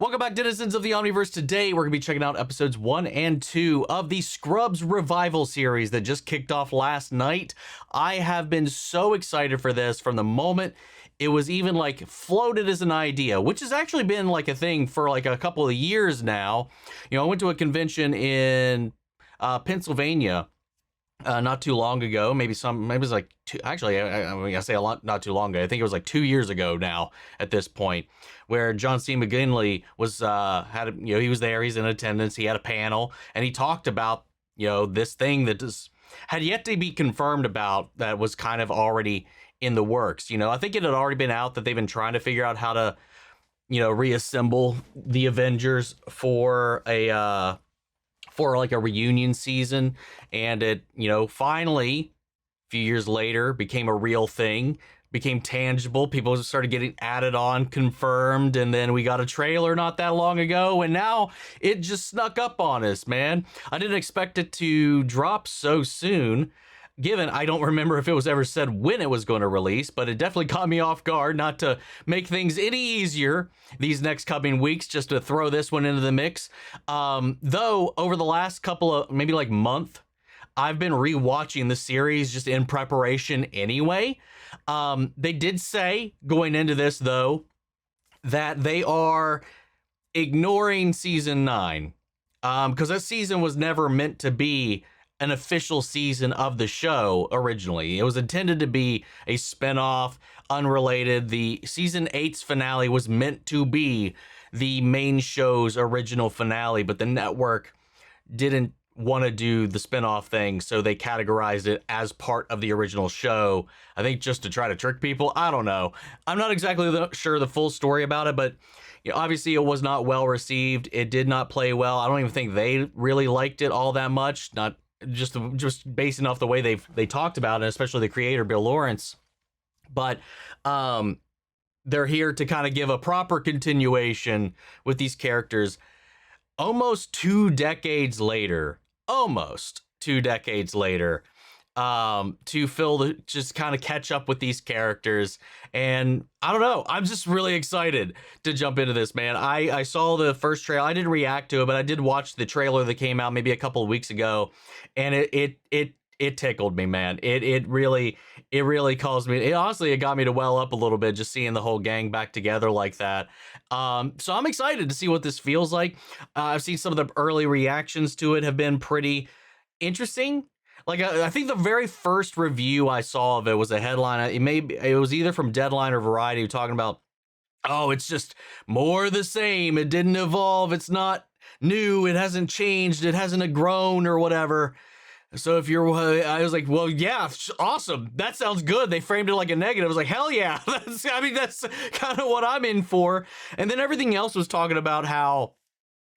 Welcome back, denizens of the Omniverse. Today, we're going to be checking out episodes 1 and 2 of the Scrubs revival series that just kicked off last night. I have been so excited for this from the moment it was even like floated as an idea, which has actually been like a thing for like a couple of years now. You know, I went to a convention in Pennsylvania not too long ago, maybe it was like I say a lot, not too long ago. I think it was like 2 years ago now at this point, where John C. McGinley was, he was there, he's in attendance, he had a panel, and he talked about, this thing that had yet to be confirmed about that was kind of already in the works. I think it had already been out that they've been trying to figure out how to, reassemble the Avengers for a reunion season, and it finally a few years later became a real thing, became tangible. People started getting added on, confirmed, and then we got a trailer not that long ago, and now it just snuck up on us, man. I didn't expect it to drop so soon, given I don't remember if it was ever said when it was going to release, but it definitely caught me off guard. Not to make things any easier these next coming weeks, just to throw this one into the mix. Though over the last couple of, maybe like month, I've been rewatching the series just in preparation anyway. They did say going into this, though, that they are ignoring season 9, because that season was never meant to be an official season of the show originally. It was intended to be a spinoff, unrelated. The season 8's finale was meant to be the main show's original finale, but the network didn't want to do the spinoff thing, so they categorized it as part of the original show. I think just to try to trick people. I don't know. I'm not exactly sure the full story about it, but obviously it was not well received. It did not play well. I don't even think they really liked it all that much. Not just basing off the way they talked about it, especially the creator Bill Lawrence. But they're here to kind of give a proper continuation with these characters almost 2 decades later, to just kind of catch up with these characters. And I don't know, I'm just really excited to jump into this, man. I saw the first trailer. I didn't react to it, but I did watch the trailer that came out maybe a couple of weeks ago, and it tickled me, man. It really caused me. It got me to well up a little bit just seeing the whole gang back together like that. So I'm excited to see what this feels like. I've seen some of the early reactions to it have been pretty interesting. Like, I think the very first review I saw of it was a headline. It was either from Deadline or Variety, talking about, oh, it's just more the same. It didn't evolve. It's not new. It hasn't changed. It hasn't grown or whatever. So I was like, well, yeah, awesome. That sounds good. They framed it like a negative. I was like, hell yeah. That's kind of what I'm in for. And then everything else was talking about how,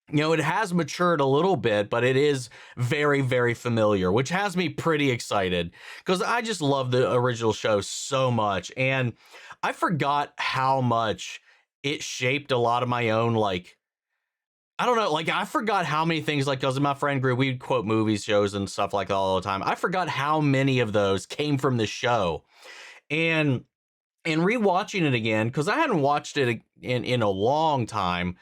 it has matured a little bit, but it is very, very familiar, which has me pretty excited because I just love the original show so much. And I forgot how much it shaped a lot of my own, I don't know, I forgot how many things, because in my friend group, we'd quote movies, shows, and stuff like that all the time. I forgot how many of those came from the show. And rewatching it again, because I hadn't watched it in a long time,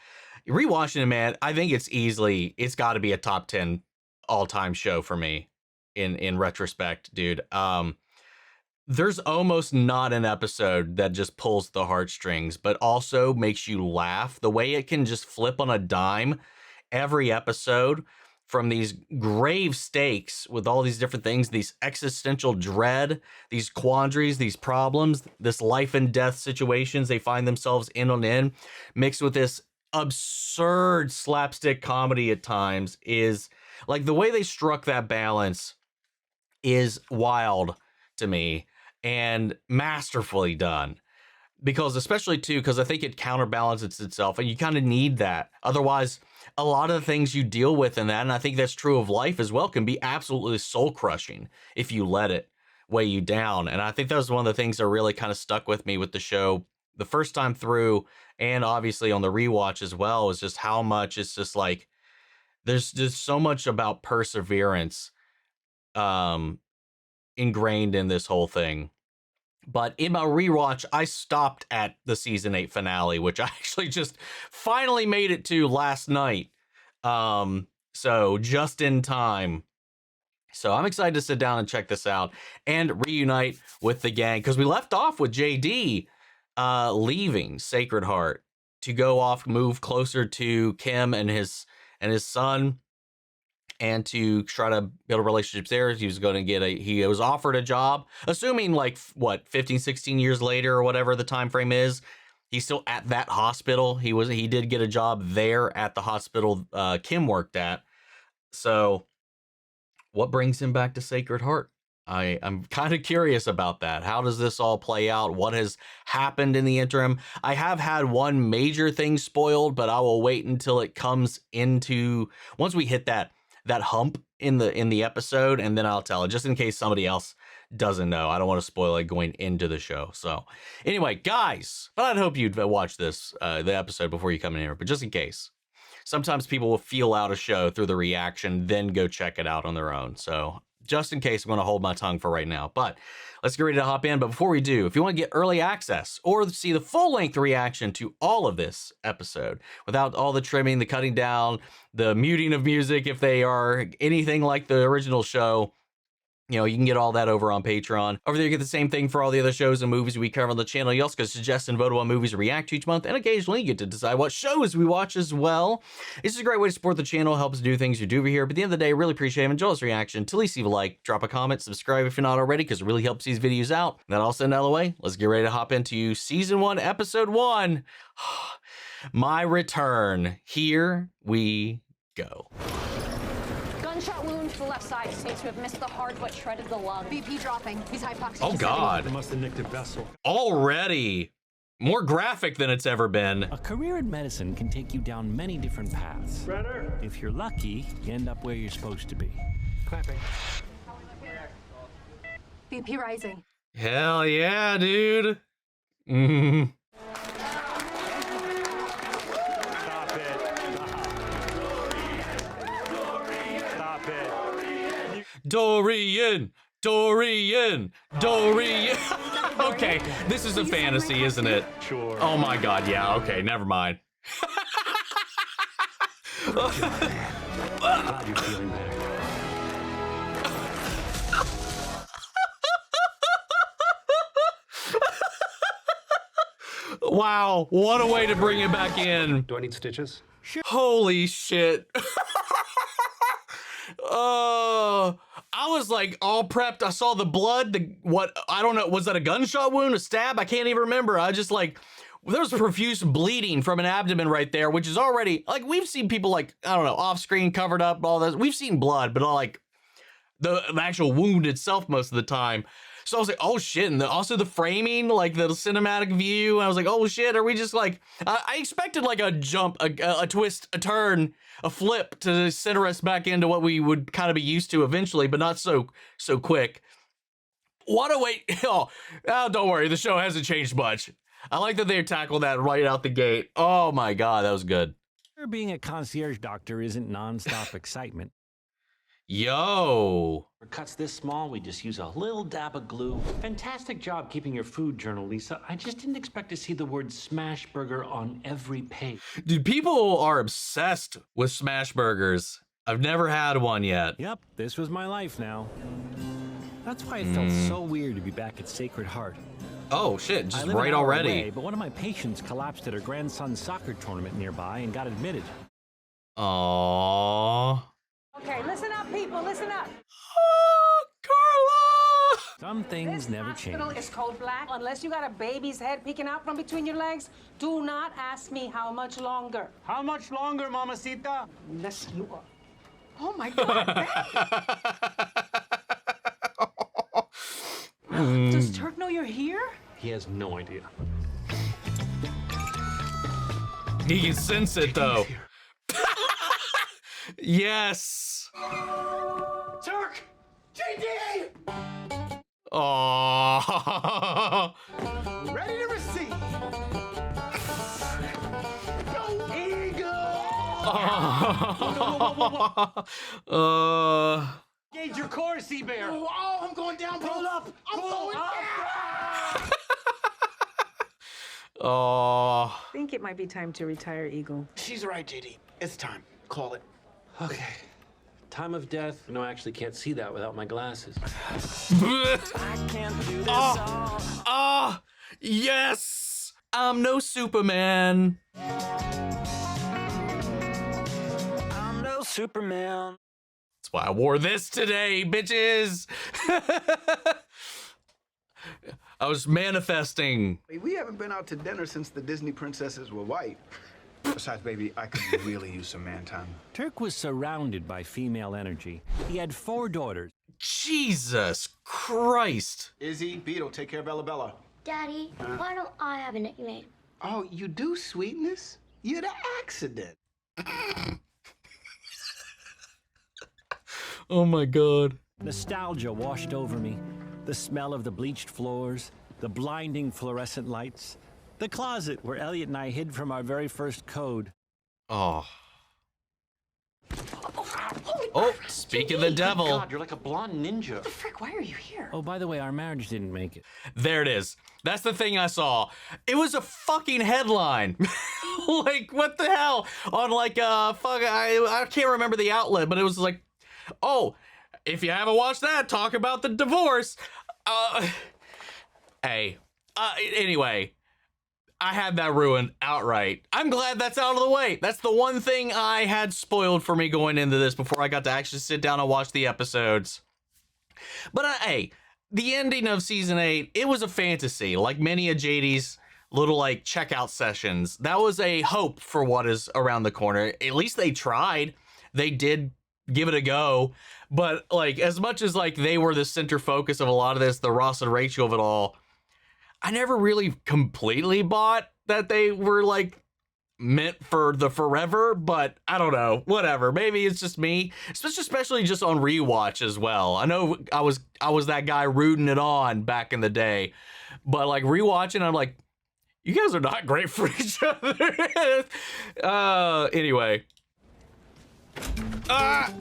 rewatching it, man, I think it's got to be a top 10 all-time show for me in retrospect, dude. There's almost not an episode that just pulls the heartstrings, but also makes you laugh. The way it can just flip on a dime every episode, from these grave stakes with all these different things, these existential dread, these quandaries, these problems, this life and death situations they find themselves in, mixed with this absurd slapstick comedy at times, is like the way they struck that balance is wild to me and masterfully done. Because especially too, because I think it counterbalances itself, and you kind of need that. Otherwise, a lot of the things you deal with in that, and I think that's true of life as well, can be absolutely soul crushing if you let it weigh you down. And I think that was one of the things that really kind of stuck with me with the show the first time through, and obviously on the rewatch as well, is just how much it's just like there's just so much about perseverance ingrained in this whole thing. But in my rewatch, I stopped at the season 8 finale, which I actually just finally made it to last night. So just in time. So I'm excited to sit down and check this out and reunite with the gang, because we left off with JD leaving Sacred Heart to go off, move closer to Kim and his son, and to try to build relationships there. He was going to get he was offered a job, assuming like what, 15, 16 years later or whatever the time frame is. He's still at that hospital. He did get a job there at the hospital Kim worked at. So what brings him back to Sacred Heart? I'm kind of curious about that. How does this all play out? What has happened in the interim? I have had one major thing spoiled, but I will wait until it comes into, once we hit that hump in the episode, and then I'll tell it, just in case somebody else doesn't know. I don't want to spoil it going into the show. So anyway, guys, but I'd hope you'd watch this the episode before you come in here, but just in case. Sometimes people will feel out a show through the reaction, then go check it out on their own. So just in case, I'm going to hold my tongue for right now. But let's get ready to hop in. But before we do, if you want to get early access or see the full-length reaction to all of this episode without all the trimming, the cutting down, the muting of music, if they are anything like the original show, you know, you can get all that over on Patreon. Over there, you get the same thing for all the other shows and movies we cover on the channel. You also get to suggest and vote on movies we react to each month, and occasionally you get to decide what shows we watch as well. This is a great way to support the channel, help us do things we do over here. But at the end of the day, really appreciate it. Enjoy this reaction. To at least leave a like, drop a comment, subscribe if you're not already, because it really helps these videos out. And that all said out of the way, let's get ready to hop into Season 1, Episode 1. My return. Here we go. Gunshot wound to the left side. Seems to have missed the heart but shredded the lung. BP dropping. He's hypoxic. Oh, God. It must have nicked a vessel. Already. More graphic than it's ever been. A career in medicine can take you down many different paths. Brenner. If you're lucky, you end up where you're supposed to be. Clapping. BP rising. Hell yeah, dude. Stop it. Stop it. Dorian. Okay, this is a fantasy, isn't it? Sure. Oh my God, yeah, okay, never mind. Glad you're feeling better. Wow, what a way to bring it back in. Do I need stitches? Holy shit. I was like all prepped. I saw the blood, I don't know, was that a gunshot wound, a stab? I can't even remember. I just like, there was profuse bleeding from an abdomen right there, which is already, like, we've seen people like, I don't know, off screen, covered up, all this. We've seen blood, but like the actual wound itself most of the time. So I was like, oh shit. And also the framing, like the cinematic view. I was like, oh shit, are we just like, I expected like a jump, a twist, a turn, a flip to center us back into what we would kind of be used to eventually, but not so quick. What a way. Oh, don't worry. The show hasn't changed much. I like that they tackled that right out the gate. Oh my God, that was good. Being a concierge doctor isn't nonstop excitement. Yo. For cuts this small, we just use a little dab of glue. Fantastic job keeping your food journal, Lisa. I just didn't expect to see the word smash burger on every page. Dude, people are obsessed with smash burgers. I've never had one yet. Yep, this was my life now. That's why it felt so weird to be back at Sacred Heart. Oh shit, just I live right an hour already. away, but one of my patients collapsed at her grandson's soccer tournament nearby and got admitted. Aww. Okay, listen up, people, listen up. Oh, Carla! Some things never change. Hospital is code black. Unless you got a baby's head peeking out from between your legs, do not ask me how much longer. How much longer, mamacita? Unless you are. Oh my God, babe. Does Turk know you're here? He has no idea. He can sense it though. Yes. Turk! JD! Oh. Ready to receive. Go Eagle! Gauge your course, Sea-Bear. Oh, I'm going down, bro. Pull up. I'm going down. Oh. I think it might be time to retire, Eagle. She's right, JD. It's time. Call it. Okay. Time of death. No, I actually can't see that without my glasses. Yes! I'm no Superman. I'm no Superman. That's why I wore this today, bitches. I was manifesting. We haven't been out to dinner since the Disney princesses were white. Besides, baby, I could really use some man time. Turk was surrounded by female energy. He had 4 daughters. Jesus Christ. Izzy, Beetle, take care of Ella. Daddy, why don't I have a nickname? Oh, you do, sweetness? You're the accident. Oh my God. Nostalgia washed over me. The smell of the bleached floors, the blinding fluorescent lights, the closet where Elliot and I hid from our very first code. Oh. Oh, speak of the devil. God, you're like a blonde ninja. Frick, why are you here? Oh, by the way, our marriage didn't make it. There it is. That's the thing I saw. It was a fucking headline. Like, what the hell? On like, I can't remember the outlet, but it was like, oh, if you haven't watched that, talk about the divorce. Anyway, I had that ruined outright. I'm glad that's out of the way. That's the one thing I had spoiled for me going into this before I got to actually sit down and watch the episodes. But hey, the ending of season 8, it was a fantasy, like many of JD's little like checkout sessions. That was a hope for what is around the corner. At least they tried. They did give it a go. But like, as much as like they were the center focus of a lot of this, the Ross and Rachel of it all, I never really completely bought that they were like meant for the forever, but I don't know, whatever. Maybe it's just me, especially just on rewatch as well. I know I was that guy rooting it on back in the day, but like rewatching, I'm like, you guys are not great for each other. Anyway. I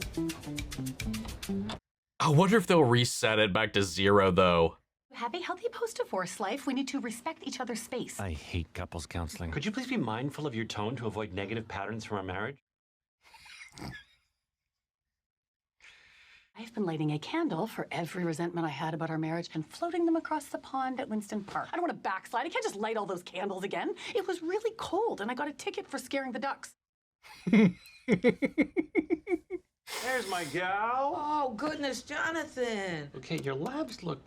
wonder if they'll reset it back to 0 though. Have a healthy post-divorce life. We need to respect each other's space. I hate couples counseling. Could you please be mindful of your tone to avoid negative patterns from our marriage? I've been lighting a candle for every resentment I had about our marriage and floating them across the pond at Winston Park. I don't want to backslide. I can't just light all those candles again. It was really cold, and I got a ticket for scaring the ducks. There's my gal. Oh, goodness, Jonathan. Okay, your labs look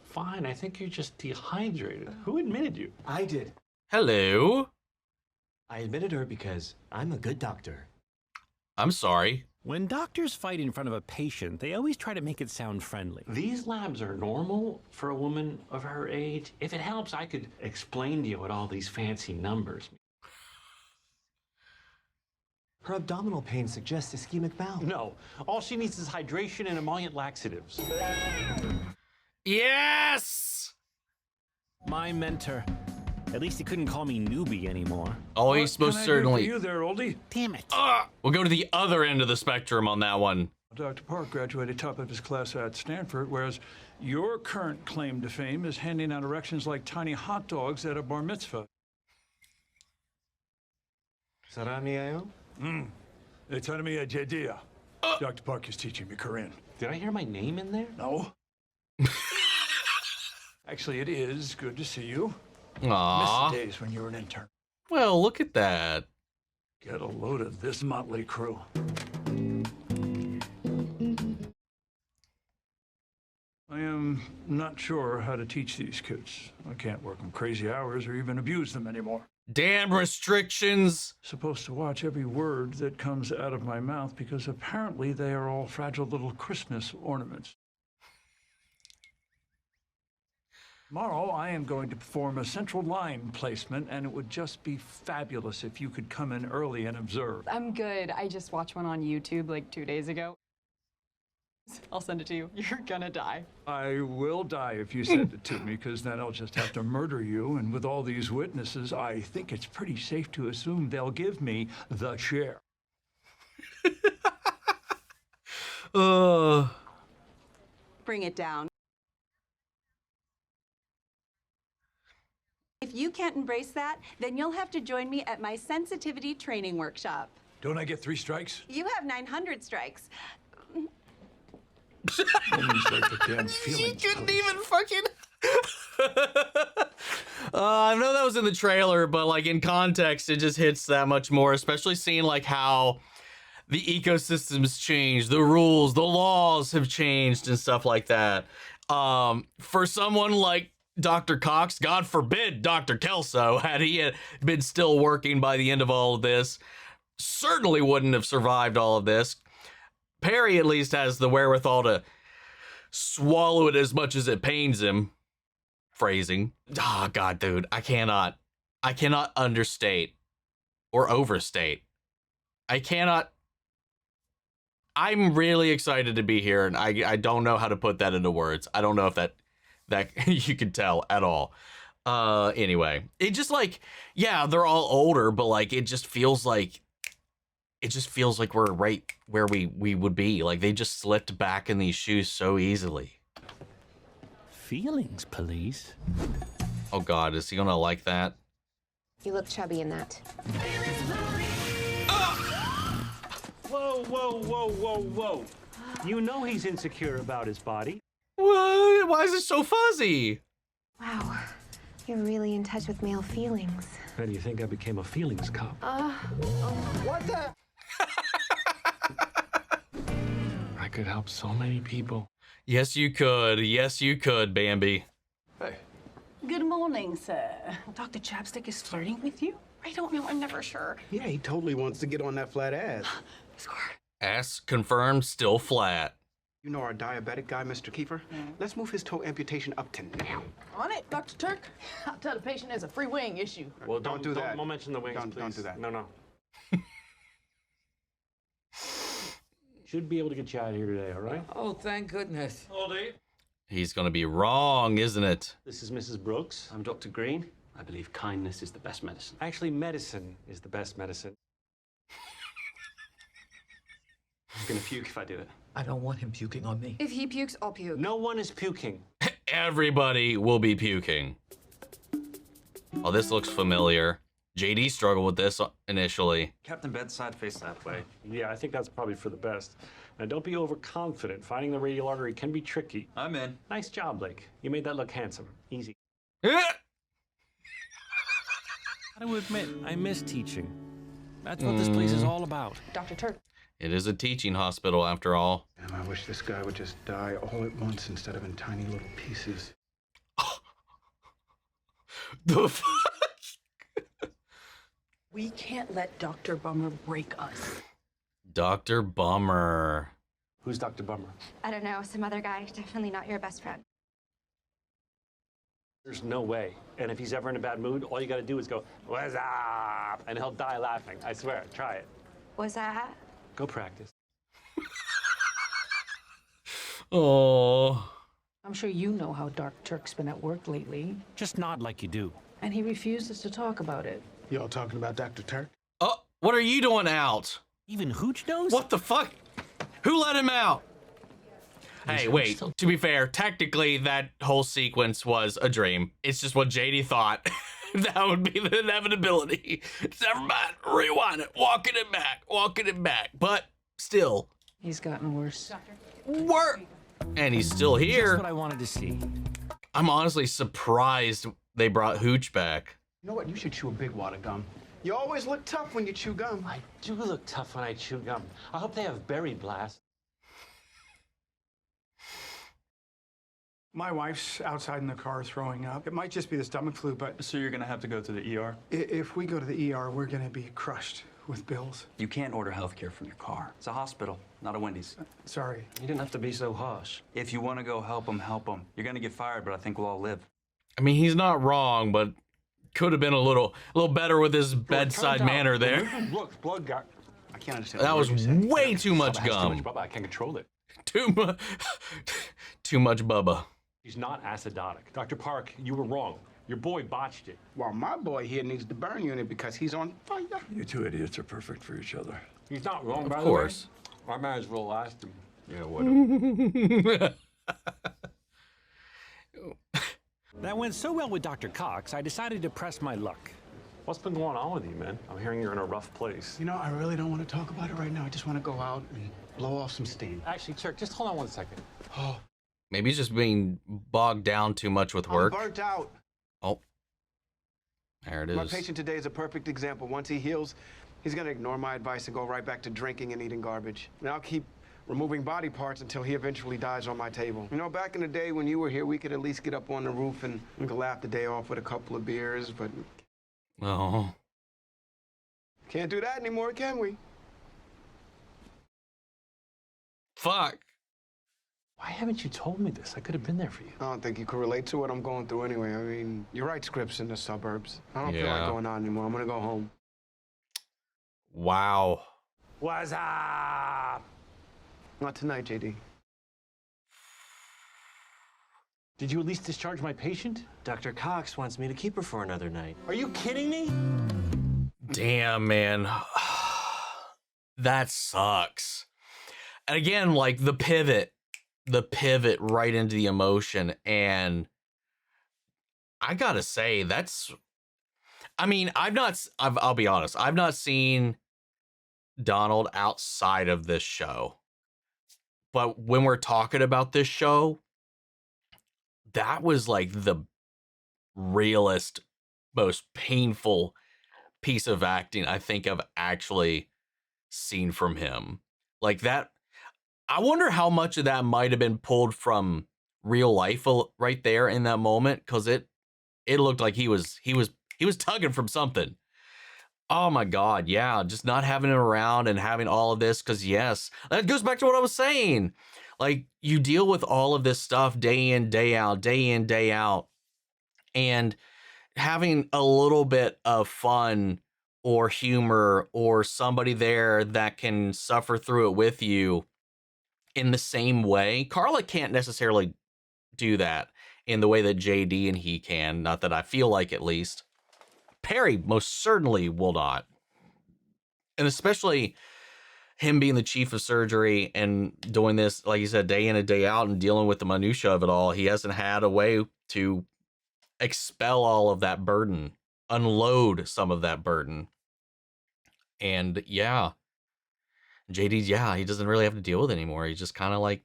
fine. I think you're just dehydrated. Who admitted you? I did. Hello. I admitted her because I'm a good doctor. I'm sorry. When doctors fight in front of a patient, they always try to make it sound friendly. These labs are normal for a woman of her age. If it helps, I could explain to you what all these fancy numbers mean. Her abdominal pain suggests ischemic bowel. No, all she needs is hydration and emollient laxatives. Yes! My mentor. At least he couldn't call me newbie anymore. Oh, he's most certainly. You there, oldie? Damn it. We'll go to the other end of the spectrum on that one. Dr. Park graduated top of his class at Stanford, whereas your current claim to fame is handing out erections like tiny hot dogs at a bar mitzvah. Saramiayo? It's enemy at Jediah. Dr. Park is teaching me Korean. Did I hear my name in there? No. Actually, it is good to see you. Aww. Miss the days when you were an intern. Well, look at that. Get a load of this motley crew. I am not sure how to teach these kids. I can't work them crazy hours or even abuse them anymore. Damn restrictions. Supposed to watch every word that comes out of my mouth because apparently they are all fragile little Christmas ornaments. Tomorrow, I am going to perform a central line placement, and it would just be fabulous if you could come in early and observe. I'm good. I just watched one on YouTube like 2 days ago. I'll send it to you. You're gonna die. I will die if you send it to me, because then I'll just have to murder you, and with all these witnesses, I think it's pretty safe to assume they'll give me the share. bring it down. If you can't embrace that, then you'll have to join me at my sensitivity training workshop. Don't I get 3 strikes? You have 900 strikes. She couldn't even fucking. I know that was in the trailer, but like in context, it just hits that much more, especially seeing like how the ecosystem's changed, the rules, the laws have changed and stuff like that. For someone like Dr. Cox, God forbid Dr. Kelso, had he been still working by the end of all of this, certainly wouldn't have survived all of this. Perry at least has the wherewithal to swallow it as much as it pains him. Phrasing. Oh, God, dude, I cannot understate or overstate. I'm really excited to be here, and I don't know how to put that into words. I don't know if that you can tell at all. Anyway, it just like, yeah, they're all older, but like it just feels like we're right where we would be. Like they just slipped back in these shoes so easily. Feelings, police. Oh God, is he gonna like that? You look chubby in that. Whoa, whoa, whoa, whoa, whoa. You know he's insecure about his body. What? Why is it so fuzzy? Wow, you're really in touch with male feelings. How do you think I became a feelings cop? What the? I could help so many people. Yes, you could. Yes, you could, Bambi. Hey. Good morning, sir. Dr. Chapstick is flirting with you? I don't know. I'm never sure. Yeah, he totally wants to get on that flat ass. Ass confirmed, still flat. You know our diabetic guy, Mr. Kiefer? Let's move his toe amputation up to now. On it, Dr. Turk. I'll tell the patient there's a free wing issue. Well, don't do that. Don't mention the wings, please. Don't do that. No. Should be able to get you out of here today, all right? Oh, thank goodness. He's gonna be wrong, isn't it? This is Mrs. Brooks. I'm Dr. Green. I believe kindness is the best medicine. Actually, medicine is the best medicine. I'm gonna puke if I do it. I don't want him puking on me. If he pukes, I'll puke. No one is puking. Everybody will be puking. Oh, this looks familiar. JD struggled with this initially. Captain Bedside face that way. Yeah, I think that's probably for the best. Now, don't be overconfident. Finding the radial artery can be tricky. I'm in. Nice job, Blake. You made that look handsome. Easy. I will admit, I miss teaching. That's what this place is all about. Dr. Turk. It is a teaching hospital after all. Damn, I wish this guy would just die all at once instead of in tiny little pieces. The fuck? We can't let Dr. Bummer break us. Dr. Bummer. Who's Dr. Bummer? I don't know, some other guy. Definitely not your best friend. There's no way. And if he's ever in a bad mood, all you gotta do is go, "What's up?" And he'll die laughing. I swear, try it. Was that? Go practice. Oh. I'm sure you know how Dark Turk's been at work lately. Just nod like you do. And he refuses to talk about it. Y'all talking about Dr. Turk? Oh, what are you doing out? Even Hooch knows? What the fuck? Who let him out? Hey, wait, to be fair, technically that whole sequence was a dream. It's just what JD thought. That would be the inevitability. Never mind, rewind it, walking it back. But still. He's gotten worse. Work! And he's still here. Just what I wanted to see. I'm honestly surprised they brought Hooch back. You know what? You should chew a big wad of gum. You always look tough when you chew gum. I do look tough when I chew gum. I hope they have berry blast. My wife's outside in the car throwing up. It might just be the stomach flu, but... So you're gonna have to go to the ER? If we go to the ER, we're gonna be crushed with bills. You can't order healthcare from your car. It's a hospital, not a Wendy's. Sorry. You didn't have to be so harsh. If you want to go help them, help them. You're gonna get fired, but I think we'll all live. I mean, he's not wrong, but could have been a little better with his bedside manner there. Look, blood got. I can't understand. That was way too much gum. Too much Bubba. I can't control it. Too much Bubba. He's not acidotic. Dr. Park, you were wrong. Your boy botched it. Well, my boy here needs the burn unit because he's on fire. You two idiots are perfect for each other. He's not wrong, Of by course. the way. Our marriage will last him. Yeah, what? That went so well with Dr. Cox, I decided to press my luck. What's been going on with you, man? I'm hearing you're in a rough place. You know, I really don't want to talk about it right now. I just want to go out and blow off some steam. Actually, Turk, just hold on 1 second. Oh, Maybe he's just being bogged down too much with work. I'm burnt out. Oh, there it is. My patient today is a perfect example. Once he heals, he's going to ignore my advice and go right back to drinking and eating garbage. And I'll keep removing body parts until he eventually dies on my table. You know, back in the day when you were here, we could at least get up on the roof and we could laugh the day off with a couple of beers, but Oh. can't do that anymore, can we? Fuck. Why haven't you told me this? I could have been there for you. I don't think you could relate to what I'm going through anyway. I mean, you're right, Scripps in the suburbs. I don't feel like Yeah. going on anymore. I'm going to go home. Wow. What's up? Not tonight, JD. Did you at least discharge my patient? Dr. Cox wants me to keep her for another night. Are you kidding me? Damn, man. That sucks. And again, like the pivot right into the emotion. And I gotta say, I mean, I'll be honest, I've not seen Donald outside of this show. But when we're talking about this show, that was like the realest, most painful piece of acting I think I've actually seen from him. Like that, I wonder how much of that might have been pulled from real life right there in that moment, because it looked like he was tugging from something. Oh my God, yeah, just not having him around and having all of this, because yes, that goes back to what I was saying. Like, you deal with all of this stuff day in, day out, and having a little bit of fun or humor or somebody there that can suffer through it with you in the same way. Carla can't necessarily do that in the way that JD and he can, not that I feel like, at least. Perry most certainly will not. And especially him being the chief of surgery and doing this, like you said, day in and day out and dealing with the minutia of it all. He hasn't had a way to expel all of that burden, unload some of that burden. And yeah, JD's, he doesn't really have to deal with it anymore. He just kind of like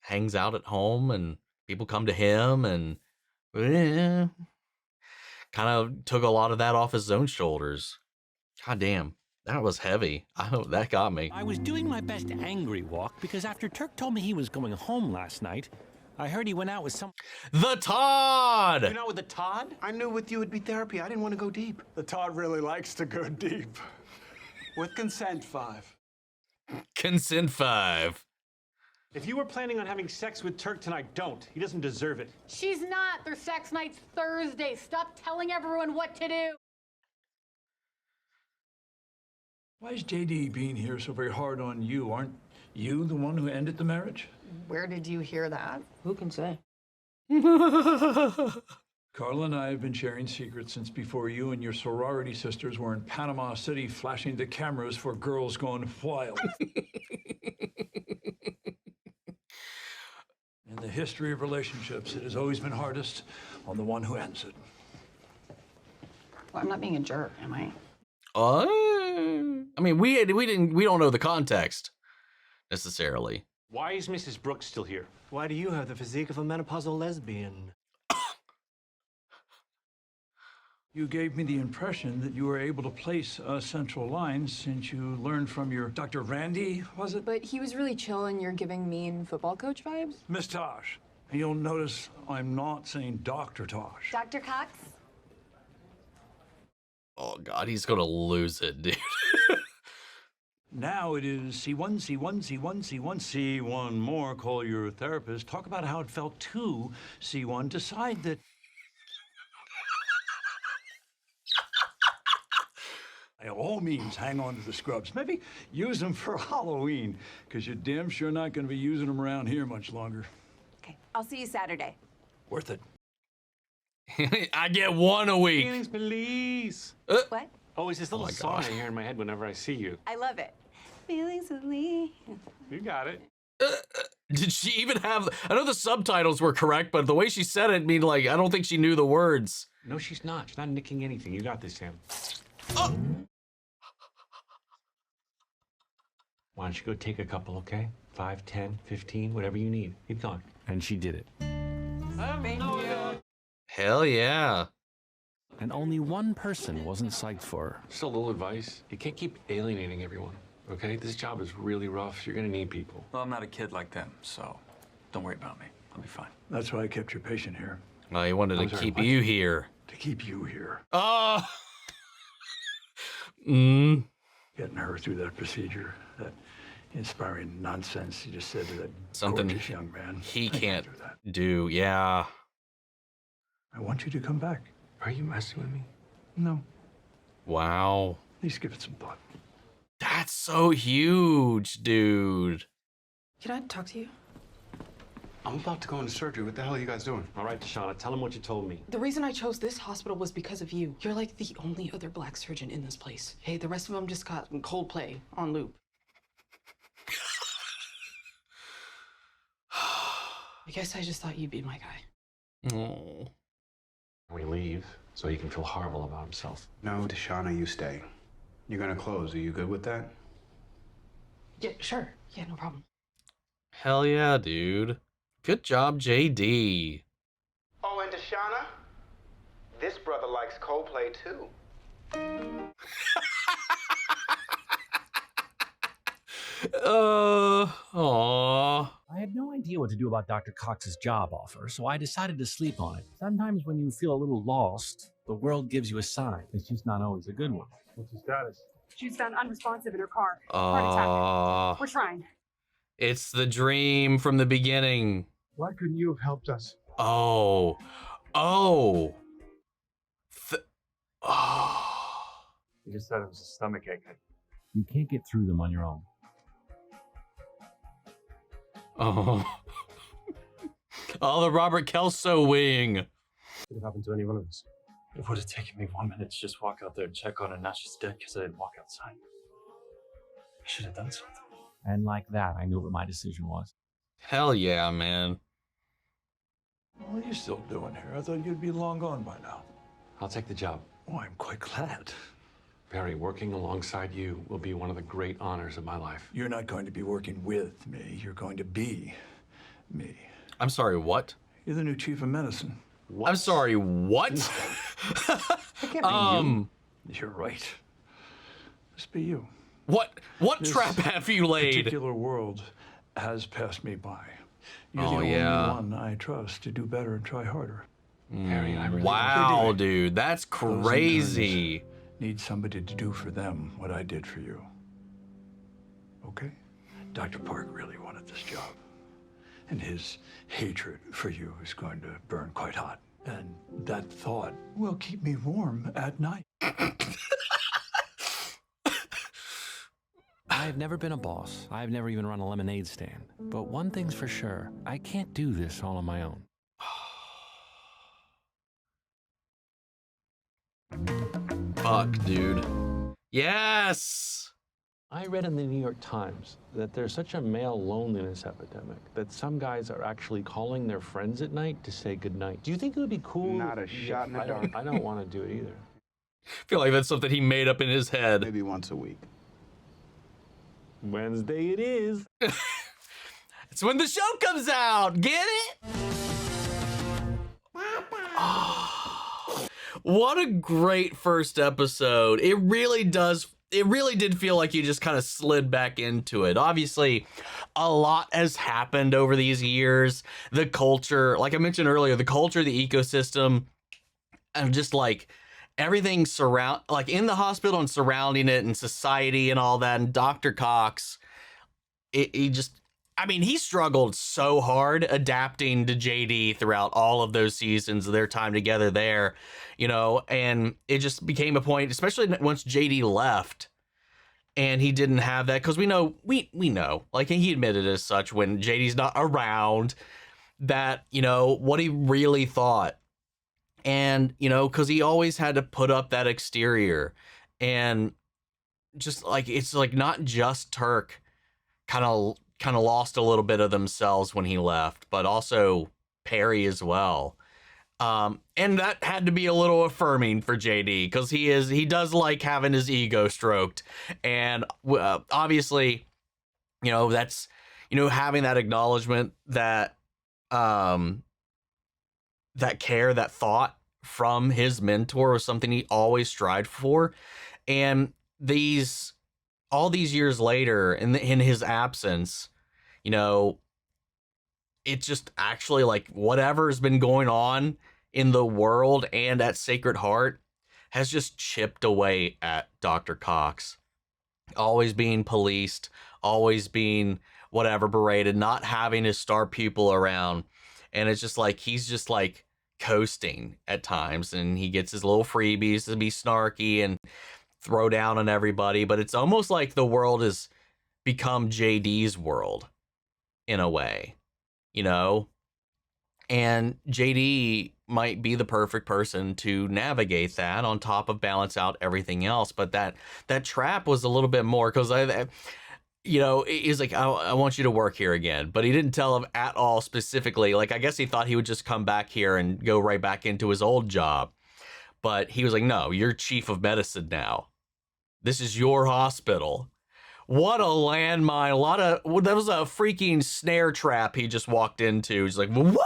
hangs out at home and people come to him and kind of took a lot of that off his own shoulders. God damn, that was heavy. That got me. I was doing my best angry walk because after Turk told me he was going home last night, I heard he went out with some... The Todd! You know, with the Todd? I knew with you it'd be therapy. I didn't want to go deep. The Todd really likes to go deep. With consent, 5. Consent 5. If you were planning on having sex with Turk tonight, don't. He doesn't deserve it. She's not. Their sex night's Thursday. Stop telling everyone what to do. Why is JD being here so very hard on you? Aren't you the one who ended the marriage? Where did you hear that? Who can say? Carla and I have been sharing secrets since before you and your sorority sisters were in Panama City flashing the cameras for Girls Gone Wild. In the history of relationships, it has always been hardest on the one who ends it. Well, I'm not being a jerk, am I? I mean, we don't know the context necessarily. Why is Mrs. Brooks still here? Why do you have the physique of a menopausal lesbian? You gave me the impression that you were able to place a central line since you learned from your Dr. Randy, was it? But he was really chill and you're giving mean football coach vibes? Miss Tosh. And you'll notice I'm not saying Dr. Tosh. Dr. Cox? Oh God, he's gonna lose it, dude. Now it is C1, C1, C1, C1, C1 more. Call your therapist. Talk about how it felt to C1. Decide that... By all means, hang on to the scrubs. Maybe use them for Halloween, because you're damn sure not going to be using them around here much longer. Okay, I'll see you Saturday. Worth it. I get one a week. Feelings, please. What? Oh, it's this little song I hear in my head whenever I see you. I love it. Feelings of me. You got it. Did she even have, I know the subtitles were correct, but the way she said it, I mean, like, I don't think she knew the words. No, she's not. She's not nicking anything. You got this, Sam. Oh. Why don't you go take a couple, okay? 5, 10, 15, whatever you need. Keep going. And she did it. Hell yeah. And only one person wasn't psyched for her. Just a little advice. You can't keep alienating everyone, okay? This job is really rough. You're gonna need people. Well, I'm not a kid like them, so don't worry about me. I'll be fine. That's why I kept your patient here. He wanted to keep you here. To keep you here. Oh. Getting her through that procedure, that inspiring nonsense you just said to that Something gorgeous young man. He can't do. Yeah. I want you to come back. Are you messing with me? No. Wow. At least give it some thought. That's so huge, dude. Can I talk to you? I'm about to go into surgery. What the hell are you guys doing? All right, Deshauna, tell him what you told me. The reason I chose this hospital was because of you. You're like the only other black surgeon in this place. Hey, the rest of them just got Coldplay on loop. I guess I just thought you'd be my guy. Oh. We leave so he can feel horrible about himself. No, Deshauna, you stay. You're gonna close. Are you good with that? Yeah, sure. Yeah, no problem. Hell yeah, dude. Good job, JD. Oh, and Deshauna, this brother likes Coldplay too. Aww. I had no idea what to do about Dr. Cox's job offer, so I decided to sleep on it. Sometimes when you feel a little lost, the world gives you a sign. It's just not always a good one. What's the status? She's found unresponsive in her car. Heart attack. We're trying. It's the dream from the beginning. Why couldn't you have helped us? Oh. Oh. You just said it was a stomachache. You can't get through them on your own. Oh. Oh, the Robert Kelso wing. Could have happened to any one of us. It would have taken me 1 minute to just walk out there and check on her. Now she's dead because I didn't walk outside. I should have done something. And like that, I knew what my decision was. Hell yeah, man. What are you still doing here? I thought you'd be long gone by now. I'll take the job. Oh, I'm quite glad. Barry, working alongside you will be one of the great honors of my life. You're not going to be working with me. You're going to be me. I'm sorry, what? You're the new chief of medicine. What? I'm sorry, what? It can't be you. You're right. Just be you. What This trap have you laid? Particular world has passed me by. You're Oh, the only yeah. one I trust to do better and try harder. Barry, I really Wow, dude, that's crazy. Need somebody to do for them what I did for you. Okay? Dr. Park really wanted this job. And his hatred for you is going to burn quite hot. And that thought will keep me warm at night. I've never been a boss. I've never even run a lemonade stand. But one thing's for sure, I can't do this all on my own. Fuck, dude. Yes! I read in the New York Times that there's such a male loneliness epidemic that some guys are actually calling their friends at night to say goodnight. Do you think it would be cool? Not a shot in the dark. I don't want to do it either. I feel like that's something he made up in his head. Maybe once a week. Wednesday it is. It's when the show comes out. Get it? Oh, what a great first episode. It really did feel like you just kind of slid back into it. Obviously, a lot has happened over these years. The culture, like I mentioned earlier, the culture, the ecosystem, and just like everything like in the hospital and surrounding it and society and all that. And Dr. Cox, he struggled so hard adapting to JD throughout all of those seasons of their time together there, and it just became a point, especially once JD left and he didn't have that. Cause we know, like he admitted as such when JD's not around that, what he really thought. And, cause he always had to put up that exterior and just like, it's like not just Turk kind of kind of lost a little bit of themselves when he left, but also Perry as well. And that had to be a little affirming for JD, because he does like having his ego stroked. And obviously, that's, having that acknowledgement, that that care, that thought from his mentor was something he always strived for. And all these years later, in his absence, it's just actually like whatever's been going on in the world and at Sacred Heart has just chipped away at Dr. Cox. Always being policed, always being whatever, berated, not having his star pupil around. And it's just like, he's just like coasting at times, and he gets his little freebies to be snarky and throw down on everybody. But it's almost like the world has become JD's world in a way, and JD might be the perfect person to navigate that, on top of balance out everything else. But that trap was a little bit more, because he's like, I want you to work here again. But he didn't tell him at all specifically. Like, I guess he thought he would just come back here and go right back into his old job. But he was like, no, you're chief of medicine now. This is your hospital. What a landmine. That was a freaking snare trap he just walked into. He's like, whoop.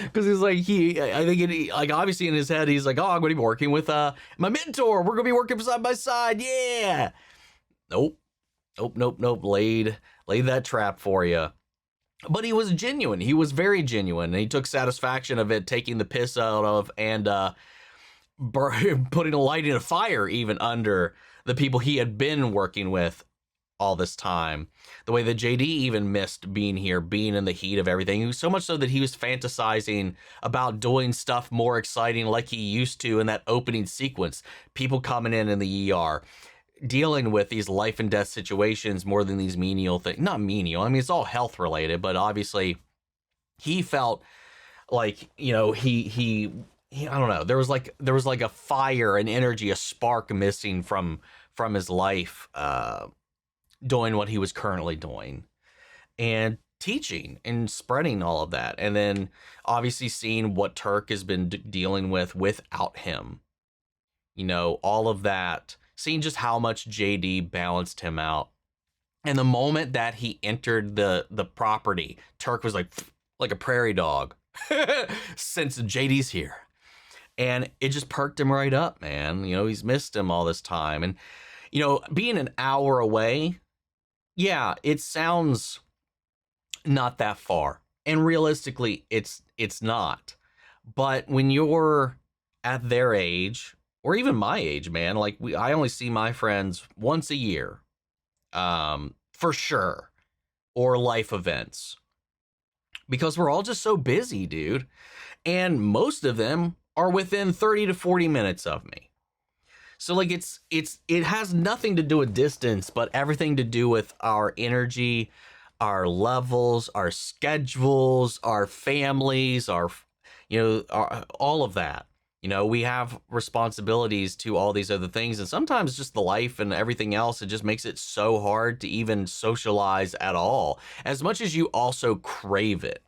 Because he's like, obviously in his head, he's like, oh, I'm going to be working with my mentor. We're going to be working side by side. Yeah. Nope. Laid that trap for you. But he was genuine. He was very genuine. And he took satisfaction of it, taking the piss out of, and putting a light in a fire even under the people he had been working with all this time. The way that JD even missed being here, being in the heat of everything. So much so that he was fantasizing about doing stuff more exciting like he used to in that opening sequence. People coming in the ER, dealing with these life and death situations more than these menial things. Not menial, I mean, it's all health related, but obviously he felt like, he I don't know, there was like a fire, an energy, a spark missing from his life, doing what he was currently doing and teaching and spreading all of that. And then obviously seeing what Turk has been dealing with without him, all of that, seeing just how much JD balanced him out. And the moment that he entered the property, Turk was like a prairie dog since JD's here. And it just perked him right up, man. He's missed him all this time. And, being an hour away, yeah, it sounds not that far. And realistically, it's not. But when you're at their age, or even my age, man, like I only see my friends once a year, for sure, or life events, because we're all just so busy, dude. And most of them are within 30 to 40 minutes of me. So like it has nothing to do with distance, but everything to do with our energy, our levels, our schedules, our families, all of that. We have responsibilities to all these other things, and sometimes just the life and everything else, it just makes it so hard to even socialize at all, as much as you also crave it.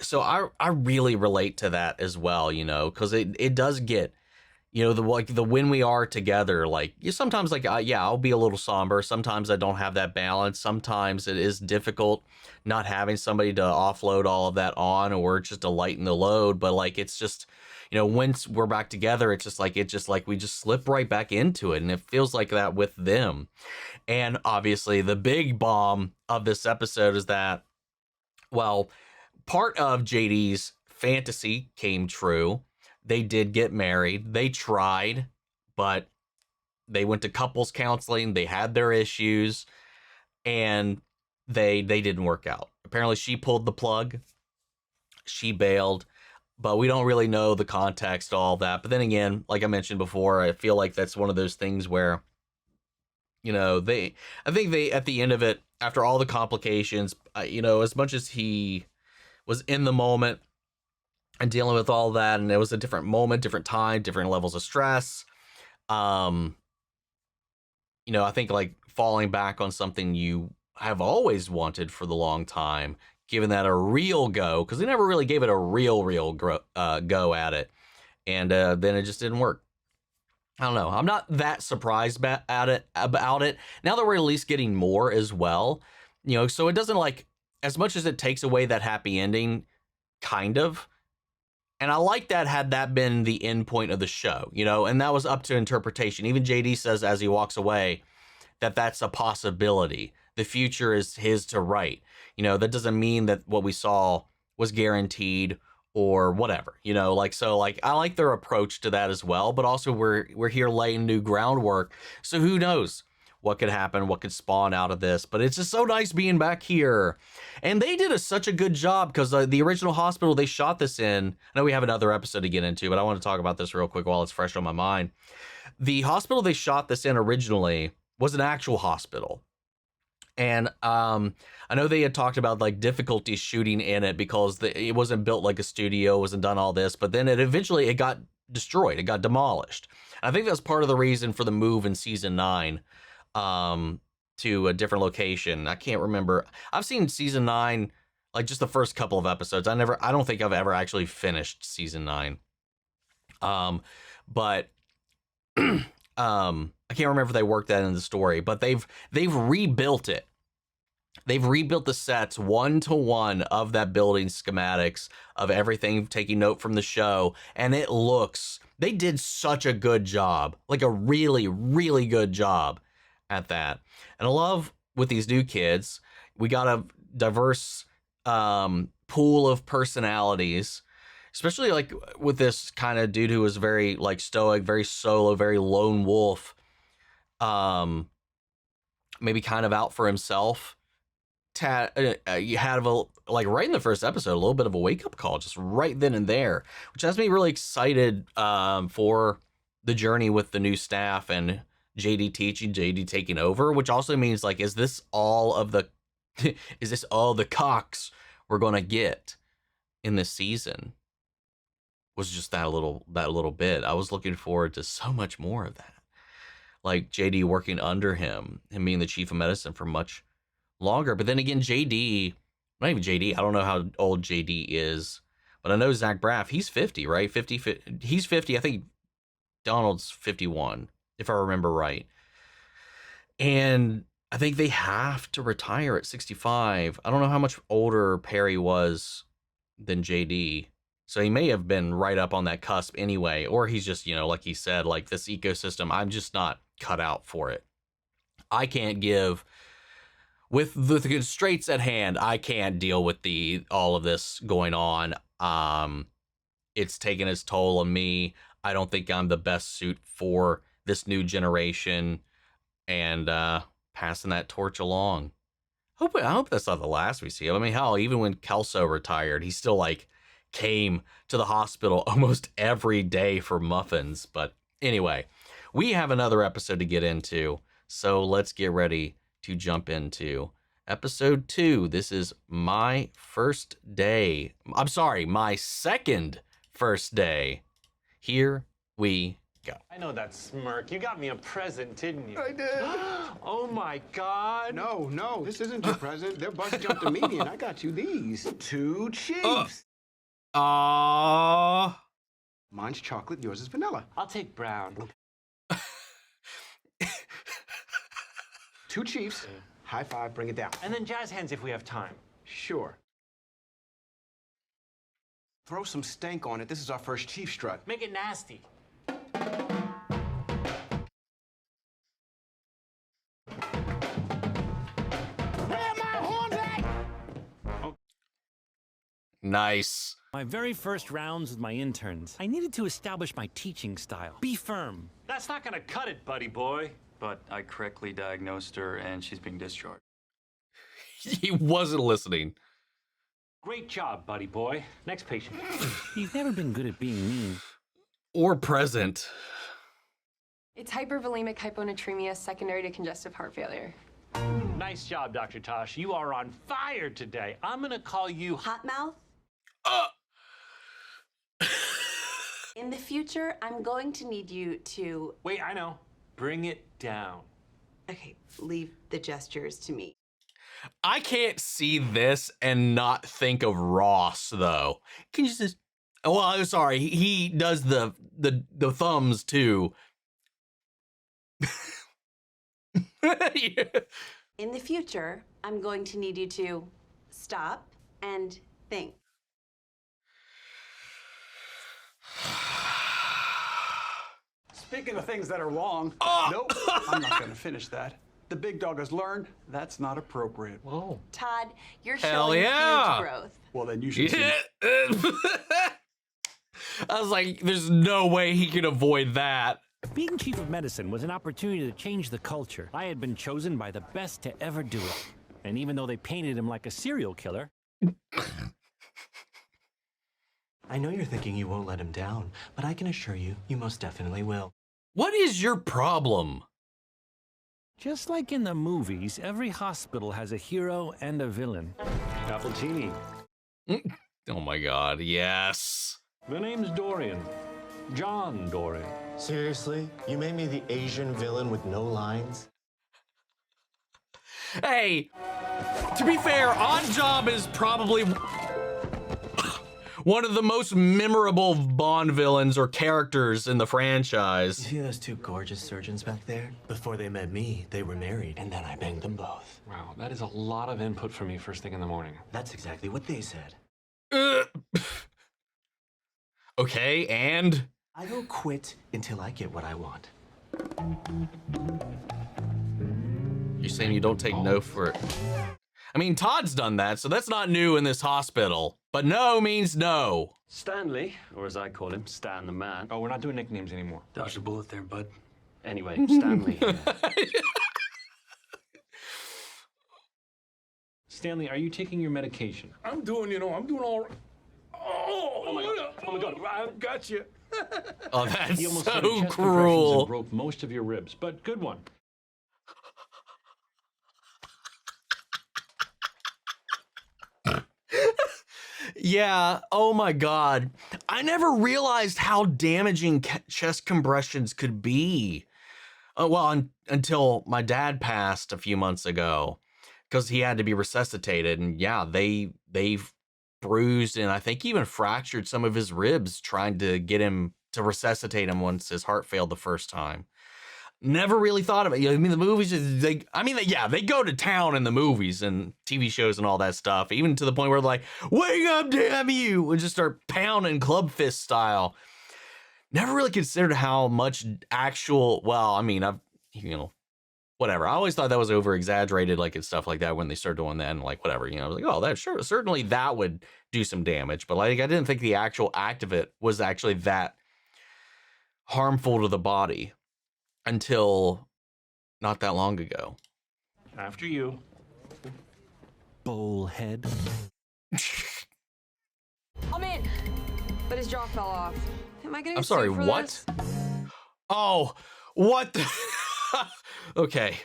So I really relate to that as well, because it does get, the when we are together, like sometimes I'll be a little somber. Sometimes I don't have that balance. Sometimes it is difficult not having somebody to offload all of that on, or just to lighten the load. But like, it's just, once we're back together, it's just like we just slip right back into it. And it feels like that with them. And obviously the big bomb of this episode is that, well, part of JD's fantasy came true. They did get married. They tried, but they went to couples counseling. They had their issues, and they didn't work out. Apparently she pulled the plug. She bailed, but we don't really know the context, all that. But then again, like I mentioned before, I feel like that's one of those things where, I think they, at the end of it, after all the complications, as much as he was in the moment and dealing with all that, and it was a different moment, different time, different levels of stress. I think like falling back on something you have always wanted for the long time, giving that a real go, because they never really gave it a real go at it. And then it just didn't work. I don't know. I'm not that surprised about it. Now that we're at least getting more as well, so it doesn't like, as much as it takes away that happy ending, kind of. And I like that had that been the end point of the show, and that was up to interpretation. Even JD says as he walks away that that's a possibility. The future is his to write. That doesn't mean that what we saw was guaranteed or whatever, so I like their approach to that as well, but also we're here laying new groundwork. So who knows what could happen, what could spawn out of this, but it's just so nice being back here. And they did such a good job, because the original hospital they shot this in, I know we have another episode to get into, but I want to talk about this real quick while it's fresh on my mind. The hospital they shot this in originally was an actual hospital. And I know they had talked about like difficulties shooting in it because it wasn't built like a studio, wasn't done all this, but then it got destroyed, it got demolished. And I think that's part of the reason for the move in season 9 to a different location. I can't remember. I've seen season 9, like just the first couple of episodes. I don't think I've ever actually finished season 9. But I can't remember if they worked that in the story, but they've rebuilt it. They've rebuilt the sets 1-to-1 of that building schematics of everything, taking note from the show, and they did such a good job, like a really, really good job at that. And I love with these new kids, we got a diverse pool of personalities, especially like with this kind of dude who was very like stoic, very solo, very lone wolf, maybe kind of out for himself. You had like right in the first episode, a little bit of a wake-up call just right then and there, which has me really excited for the journey with the new staff and JD teaching, JD taking over, which also means like, is this all the cocks we're gonna get in this season? Was just that little bit. I was looking forward to so much more of that, like JD working under him and being the chief of medicine for much longer. But then again, JD, not even JD, I don't know how old JD is, but I know Zach Braff, he's 50, right? He's 50. I think Donald's 51, if I remember right. And I think they have to retire at 65. I don't know how much older Perry was than JD. So he may have been right up on that cusp anyway, or he's just, like he said, like this ecosystem, I'm just not cut out for it. I can't give, with the constraints at hand, I can't deal with all of this going on. It's taken its toll on me. I don't think I'm the best suit for this new generation, and passing that torch along. I hope that's not the last we see him. I mean, hell, even when Kelso retired, he still like came to the hospital almost every day for muffins. But anyway, we have another episode to get into, so let's get ready to jump into episode 2. This is my first day. I'm sorry, my second first day. Here we go. I know that smirk. You got me a present, didn't you? I did. Oh my God. No, this isn't your present. Their bus jumped to me, and I got you these 2 Chiefs. Aww. Mine's chocolate, yours is vanilla. I'll take brown. 2 Chiefs. High five, bring it down. And then jazz hands if we have time. Sure. Throw some stank on it. This is our first Chief strut. Make it nasty. Nice. My very first rounds with my interns, I needed to establish my teaching style. Be firm. That's not gonna cut it, buddy boy. But I correctly diagnosed her and she's being discharged. He wasn't listening. Great job, buddy boy. Next patient. You've never been good at being mean. Or present. It's hypervolemic hyponatremia secondary to congestive heart failure. Nice job, Dr. Tosh. You are on fire today. I'm gonna call you Hot Mouth. In the future, I'm going to need you to... Wait, I know. Bring it down. Okay, leave the gestures to me. I can't see this and not think of Ross though. Can you just? Well, I'm sorry. He does the thumbs too. Yeah. In the future, I'm going to need you to stop and think. Speaking of things that are wrong, nope, I'm not going to finish that. The big dog has learned that's not appropriate. Whoa. Todd, you're Hell showing yeah. huge growth. Well, then you should see. I was like, there's no way he can avoid that. Being chief of medicine was an opportunity to change the culture. I had been chosen by the best to ever do it. And even though they painted him like a serial killer... I know you're thinking you won't let him down, but I can assure you, you most definitely will. What is your problem? Just like in the movies, every hospital has a hero and a villain. Appletini. Oh my god, yes. The name's Dorian. John Dorian. Seriously? You made me the Asian villain with no lines? Hey, to be fair, Odd Job is probably one of the most memorable Bond villains or characters in the franchise. You see those two gorgeous surgeons back there? Before they met me, they were married, and then I banged them both. Wow, that is a lot of input for me first thing in the morning. That's exactly what they said. Okay, and? I don't quit until I get what I want. You're saying you don't take no for... I mean, Todd's done that, so that's not new in this hospital. But no means no. Stanley, or as I call him, Stan the Man. Oh, we're not doing nicknames anymore. Dodge a bullet there, bud. Anyway, Stanley. Stanley, are you taking your medication? I'm doing all right. Oh my God. Oh my God. I got you. Oh, that's He almost had so chest compressions cruel. and broke most of your ribs, but good one. Yeah, oh my god. I never realized how damaging chest compressions could be. Until my dad passed a few months ago, because he had to be resuscitated, and yeah, they've bruised and I think even fractured some of his ribs trying to get him to resuscitate him once his heart failed the first time. Never really thought of it. I mean, the movies, they go to town in the movies and TV shows and all that stuff, even to the point where they're like, wake up, damn you, and just start pounding club fist style. Never really considered how much actual, whatever. I always thought that was over exaggerated, like, and stuff like that when they started doing that and like, whatever, I was like, oh, that sure, certainly that would do some damage. But like, I didn't think the actual act of it was actually that harmful to the body until not that long ago. After you. Bullhead. I'm in, but his jaw fell off. Am I getting I'm sorry, sued for what? this? Oh, what the? Okay.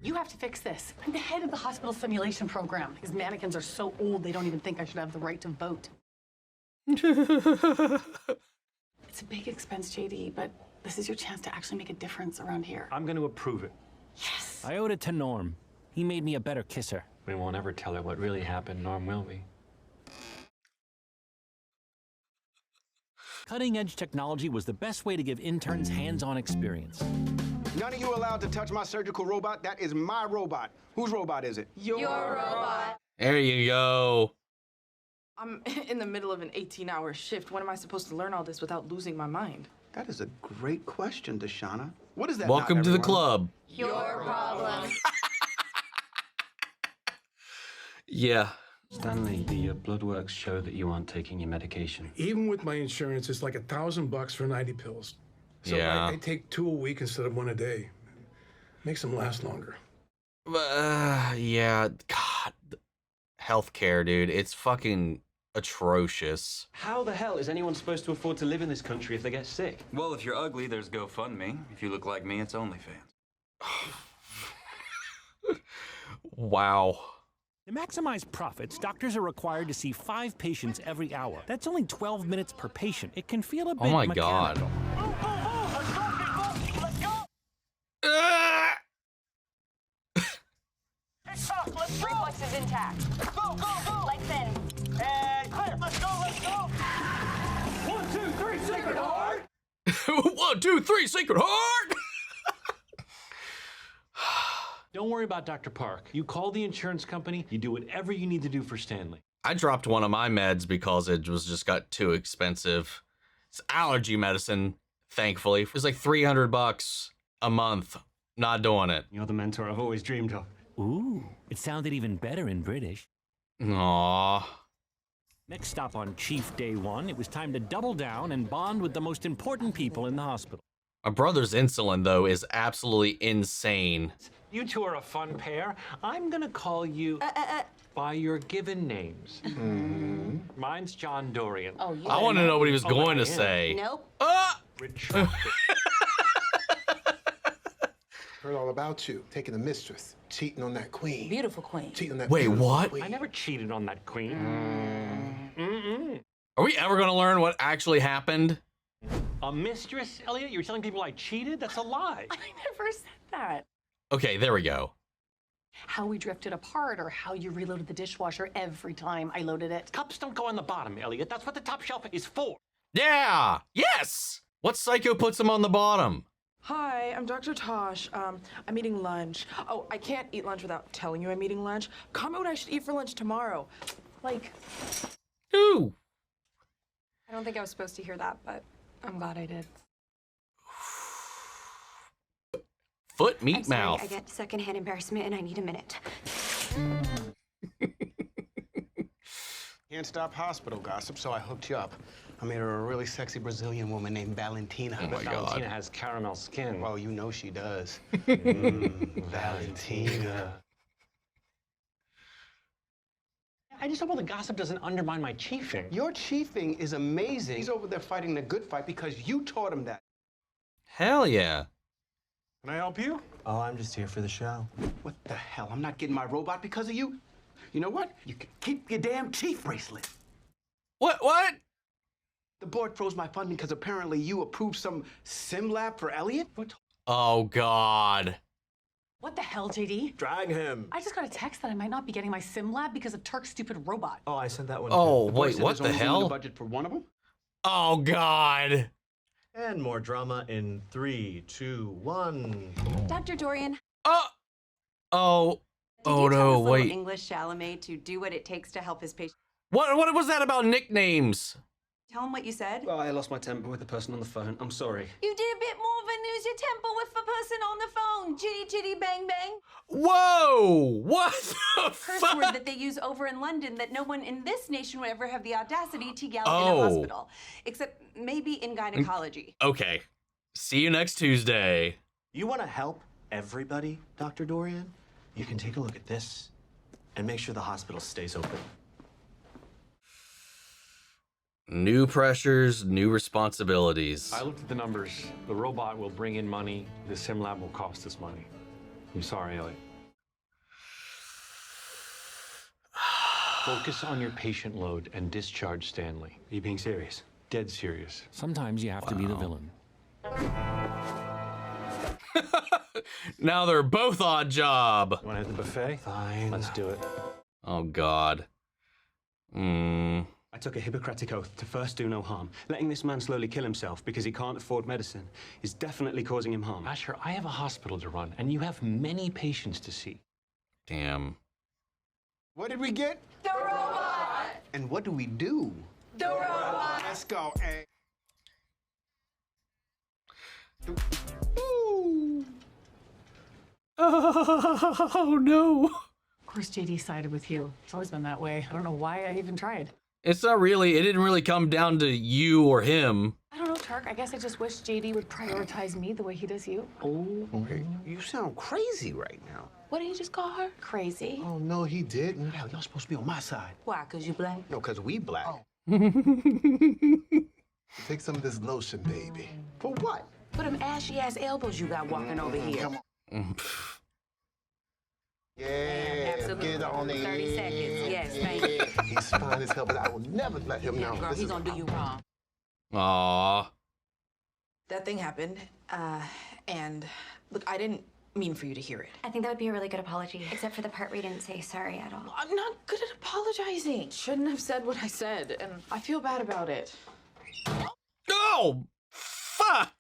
You have to fix this. I'm the head of the hospital simulation program. These mannequins are so old, they don't even think I should have the right to vote. It's a big expense, JD, but this is your chance to actually make a difference around here. I'm going to approve it. Yes. I owed it to Norm. He made me a better kisser. We won't ever tell her what really happened, Norm, will we? Cutting-edge technology was the best way to give interns hands-on experience. None of you allowed to touch my surgical robot. That is my robot. Whose robot is it? Your robot. There you go. I'm in the middle of an 18-hour shift. When am I supposed to learn all this without losing my mind? That is a great question, Deshauna. What is that? Welcome to the club. Your problem. Yeah. Stanley, the blood works show that you aren't taking your medication. Even with my insurance, it's like $1,000 for 90 pills. So Yeah. I take 2 a week instead of 1 a day. Makes them last longer. Yeah. God. Healthcare, dude. It's fucking atrocious. How the hell is anyone supposed to afford to live in this country if they get sick? Well, if you're ugly, there's GoFundMe. If you look like me, it's OnlyFans. Wow. To maximize profits, doctors are required to see 5 patients every hour. That's only 12 minutes per patient. It can feel a bit Oh my mechanical. God. Reflexes intact. Go, go, go! Legs in. And clear. Let's go, let's go. 1, 2, 3, Sacred Heart. 1, 2, 3, Sacred Heart. Don't worry about Dr. Park. You call the insurance company, you do whatever you need to do for Stanley. I dropped one of my meds because it was just got too expensive. It's allergy medicine, thankfully. It was like $300 a month. Not doing it. You're the mentor I've always dreamed of. Ooh, it sounded even better in British. Aww. Next stop on Chief Day 1, it was time to double down and bond with the most important people in the hospital. My brother's insulin, though, is absolutely insane. You two are a fun pair. I'm gonna call you by your given names. Mine's John Dorian. Oh, you I want to know what he was going to say. Nope. Richard. Heard all about you, taking the mistress, cheating on that queen. Beautiful queen. Cheating on that Wait, beautiful what? queen. I never cheated on that queen. Are we ever going to learn what actually happened? A mistress, Elliot? You're telling people I cheated? That's a lie. I never said that. Okay, there we go. How we drifted apart or how you reloaded the dishwasher every time I loaded it. Cups don't go on the bottom, Elliot. That's what the top shelf is for. Yeah! Yes! What psycho puts them on the bottom? Hi, I'm Dr. Tosh. I'm eating lunch. Oh, I can't eat lunch without telling you I'm eating lunch. Comment what I should eat for lunch tomorrow. Like, Ooh. I don't think I was supposed to hear that, but I'm glad I did. Foot, I'm meat, sorry, mouth. I get secondhand embarrassment and I need a minute. Can't stop hospital gossip, so I hooked you up. I made her a really sexy Brazilian woman named Valentina. Oh my God. Valentina has caramel skin. Well, you know she does. Valentina. I just hope all the gossip doesn't undermine my chiefing. Your chiefing is amazing. He's over there fighting the good fight because you taught him that. Hell yeah. Can I help you? Oh, I'm just here for the show. What the hell? I'm not getting my robot because of you. You know what? You can keep your damn chief bracelet. What? The board froze my funding because apparently you approved some sim lab for Elliot. Oh, God. What the hell, JD? Drag him. I just got a text that I might not be getting my sim lab because of Turk's stupid robot. Oh, I sent that one. Oh, too. wait, what the hell? The budget for one of them? Oh, God. And more drama in 3, 2, 1. Dr. Dorian, Oh, oh no, little wait. English Chalamet to do what it takes to help his patient. What was that about nicknames? Tell him what you said. Oh, I lost my temper with the person on the phone. I'm sorry. You did a bit more than lose your temper with the person on the phone. Chitty chitty bang bang. Whoa! What the Curse fuck? word that they use over in London that no one in this nation would ever have the audacity to yell in Oh. a hospital. Except maybe in gynecology. Okay. See you next Tuesday. You want to help everybody, Dr. Dorian? You can take a look at this and make sure the hospital stays open. New pressures, new responsibilities. I looked at the numbers. The robot will bring in money. The sim lab will cost us money. I'm sorry, Elliot. Focus on your patient load and discharge Stanley. Are you being serious? Dead serious. Sometimes you have to be the villain. Now they're both odd job. Want to hit the buffet? Fine. Let's do it. Oh, God. I took a Hippocratic oath to first do no harm. Letting this man slowly kill himself because he can't afford medicine is definitely causing him harm. Asher, I have a hospital to run, and you have many patients to see. Damn. What did we get? The robot! And what do we do? The robot! Let's go. Hey. Oh, no. Of course, JD sided with you. It's always been that way. I don't know why I even tried. It didn't really come down to you or him. I don't know, Turk. I guess I just wish JD would prioritize me the way he does you. Hey, you sound crazy right now. What did you just call her? Crazy. Oh, no, he didn't. Hell, y'all supposed to be on my side. Why? Because you black? No, because we black. Take some of this lotion, baby. For what? For them ashy-ass elbows you got walking over here. Come on. Yeah, Absolutely. get on it. 30 seconds. Yes, thank you. He's fine as hell, but I will never let him know. Girl, This he's is- gonna do you wrong. Aww. that thing happened. And look, I didn't mean for you to hear it. I think that would be a really good apology, except for the part where you didn't say sorry at all. I'm not good at apologizing. Shouldn't have said what I said, and I feel bad about it. Oh, fuck!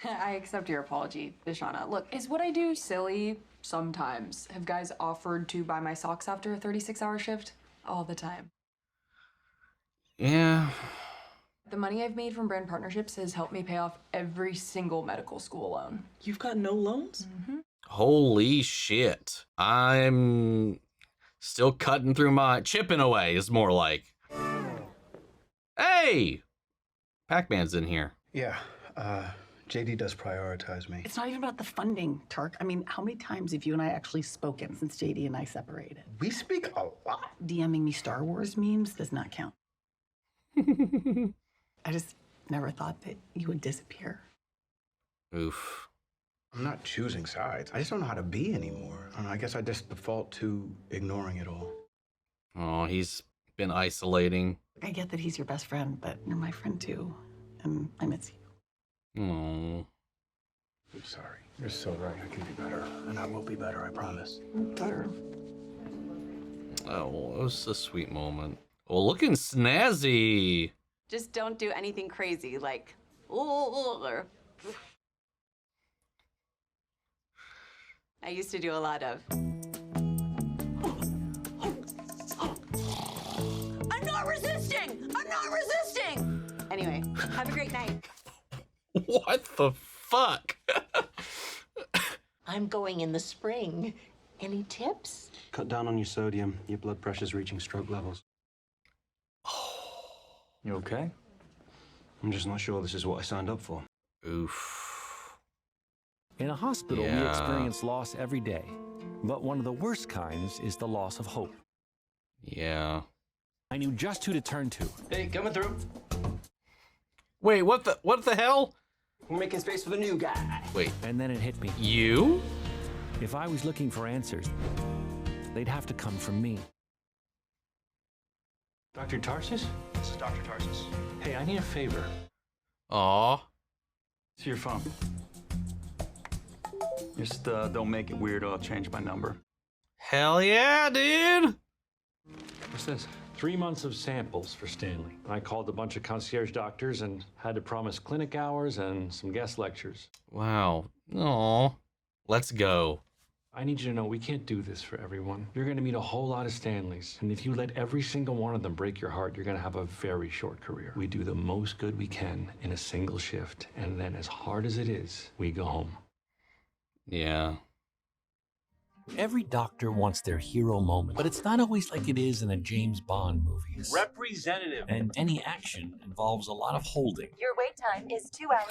I accept your apology, Ishana. Look, is what I do silly? Sometimes. Have guys offered to buy my socks after a 36-hour shift? All the time. Yeah. The money I've made from brand partnerships has helped me pay off every single medical school loan. You've got no loans? Mm-hmm. Holy shit. I'm still cutting through my... chipping away is more like. Hey! Pac-Man's in here. Yeah, JD does prioritize me. It's not even about the funding, Tark. I mean, how many times have you and I actually spoken since JD and I separated? We speak a lot. DMing me Star Wars memes does not count. I just never thought that you would disappear. Oof. I'm not choosing sides. I just don't know how to be anymore. I guess I just default to ignoring it all. Oh, he's been isolating. I get that he's your best friend, but you're my friend too, and I miss you. Oh. I'm sorry. You're so right. I can be better, and I will be better, I promise. Better. Oh, it was a sweet moment. Well, looking snazzy. Just don't do anything crazy, like, or... I used to do a lot of... I'm not resisting! I'm not resisting! Anyway, have a great night. What the fuck? I'm going in the spring. Any tips? Cut down on your sodium. Your blood pressure's reaching stroke levels. You okay? I'm just not sure this is what I signed up for. Oof. In a hospital, we Yeah. experience loss every day. But one of the worst kinds is the loss of hope. Yeah. I knew just who to turn to. Hey, coming through. Wait, what the hell? We're making space for the new guy. Wait. And then it hit me. You? If I was looking for answers, they'd have to come from me. Dr. Tarsus? This is Dr. Tarsus. Hey, I need a favor. Aw. It's your phone. Just don't make it weird or I'll change my number. Hell yeah, dude! What's this? 3 months of samples for Stanley. I called a bunch of concierge doctors and had to promise clinic hours and some guest lectures. Wow. Aw. Let's go. I need you to know we can't do this for everyone. You're going to meet a whole lot of Stanleys. And if you let every single one of them break your heart, you're going to have a very short career. We do the most good we can in a single shift. And then as hard as it is, we go home. Yeah. Every doctor wants their hero moment, but it's not always like it is in the James Bond movies. Representative. And any action involves a lot of holding. Your wait time is 2 hours.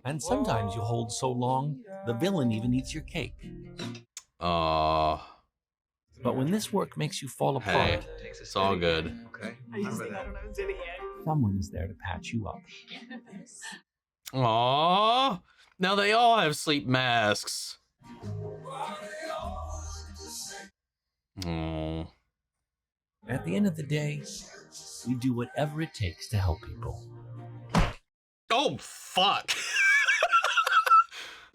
And sometimes you hold so long, the villain even eats your cake. Aw. But when this work makes you fall Hey, apart, it's all good. Okay. I used to think I don't know who's in it yet. someone is there to patch you up. Aw. Now they all have sleep masks. Oh. At the end of the day, we do whatever it takes to help people. Oh, fuck.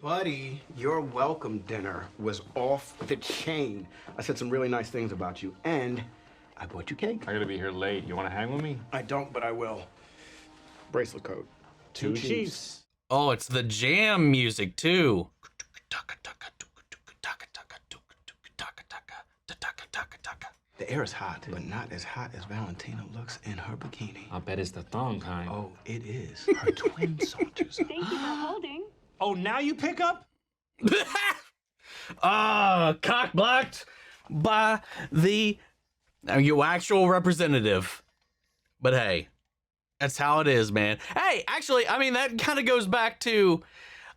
Buddy, your welcome dinner was off the chain. I said some really nice things about you, and I bought you cake. I gotta be here late. You wanna hang with me? I don't, but I will. Bracelet code. Two Chiefs. Oh, it's the jam music too. The air is hot, but not as hot as Valentina looks in her bikini. I bet it's the thong kind. Oh, it is. Her twin saunters up. Thank you for holding. Oh, now you pick up? Cock blocked by the your actual representative. But hey, that's how it is, man. Hey, actually, I mean, that kind of goes back to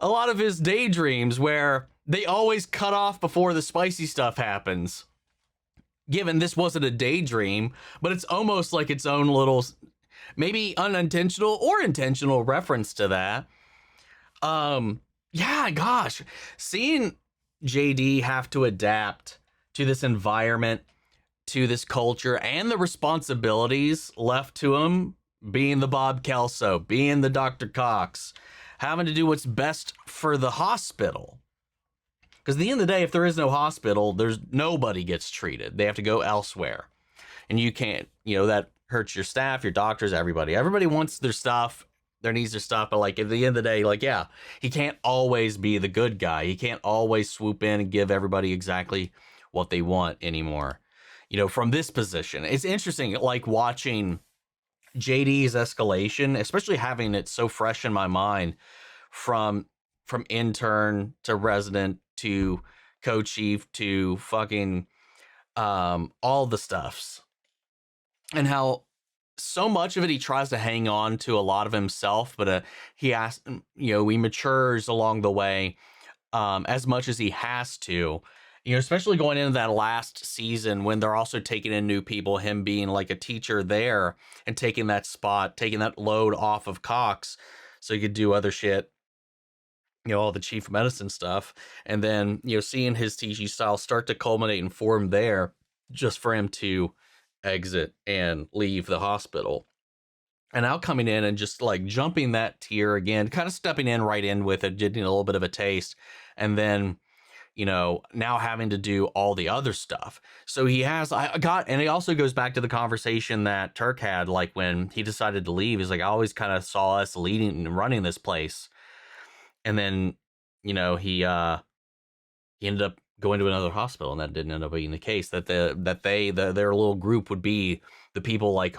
a lot of his daydreams where they always cut off before the spicy stuff happens. Given this wasn't a daydream, but it's almost like its own little, maybe unintentional or intentional reference to that. Yeah, gosh, seeing JD have to adapt to this environment, to this culture and the responsibilities left to him, being the Bob Kelso, being the Dr. Cox, having to do what's best for the hospital. Because at the end of the day, if there is no hospital, nobody gets treated. They have to go elsewhere. And you can't, that hurts your staff, your doctors, everybody. Everybody wants their stuff, their needs their stuff, but like at the end of the day, like, yeah, he can't always be the good guy. He can't always swoop in and give everybody exactly what they want anymore. From this position. It's interesting, like watching JD's escalation, especially having it so fresh in my mind from intern to resident to co-chief to fucking all the stuffs, and how so much of it he tries to hang on to a lot of himself, but he matures along the way as much as he has to, especially going into that last season when they're also taking in new people, him being like a teacher there and taking that spot, taking that load off of Cox so he could do other shit, all the chief medicine stuff. And then, seeing his teaching style start to culminate and form there just for him to exit and leave the hospital. And now coming in and just like jumping that tier again, kind of stepping in right in with it, getting a little bit of a taste. And then, now having to do all the other stuff. So he and it also goes back to the conversation that Turk had, like when he decided to leave, he's like, I always kind of saw us leading and running this place. And then, he ended up going to another hospital, and that didn't end up being the case. That their little group would be the people like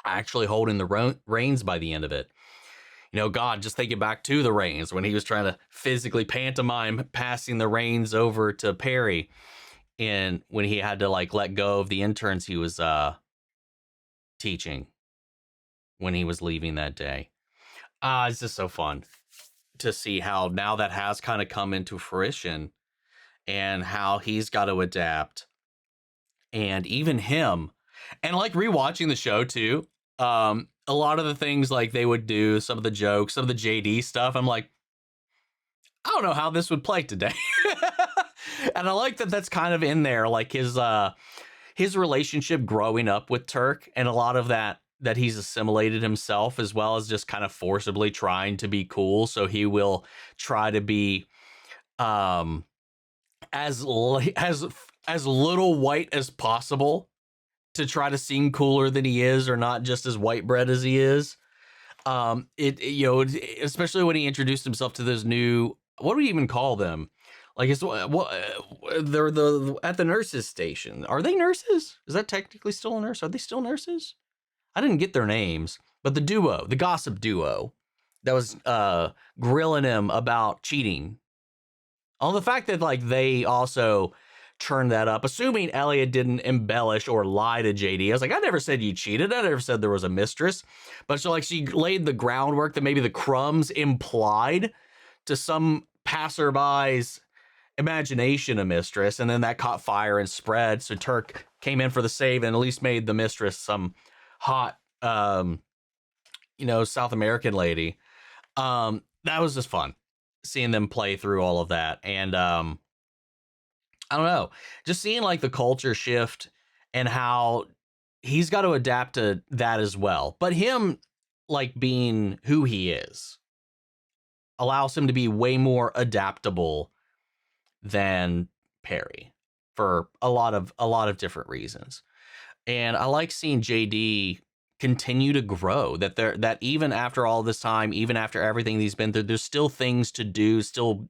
actually holding the reins by the end of it. God, just take it back to the reins when he was trying to physically pantomime passing the reins over to Perry, and when he had to like let go of the interns he was teaching when he was leaving that day. It's just so fun to see how now that has kind of come into fruition and how he's got to adapt. And even him, and like rewatching the show too, a lot of the things like they would do, some of the jokes, some of the JD stuff, I'm like, I don't know how this would play today. And I like that that's kind of in there, like his relationship growing up with Turk, and a lot of that he's assimilated himself, as well as just kind of forcibly trying to be cool. So he will try to be as little white as possible to try to seem cooler than he is, or not just as white bread as he is. Especially when he introduced himself to those new, what do we even call them? Like, they're at the nurses station. Are they nurses? Is that technically still a nurse? Are they still nurses? I didn't get their names, but the gossip duo that was grilling him about cheating. On the fact that like they also turned that up, assuming Elliot didn't embellish or lie to JD. I was like, I never said you cheated. I never said there was a mistress. But so like she laid the groundwork that maybe the crumbs implied to some passerby's imagination a mistress, and then that caught fire and spread. So Turk came in for the save and at least made the mistress some hot South American lady. That was just fun seeing them play through all of that. And I don't know, just seeing like the culture shift and how he's got to adapt to that as well. But him like being who he is allows him to be way more adaptable than Perry for a lot of different reasons. And I like seeing JD continue to grow, that even after all this time, even after everything he's been through, there's still things to do, still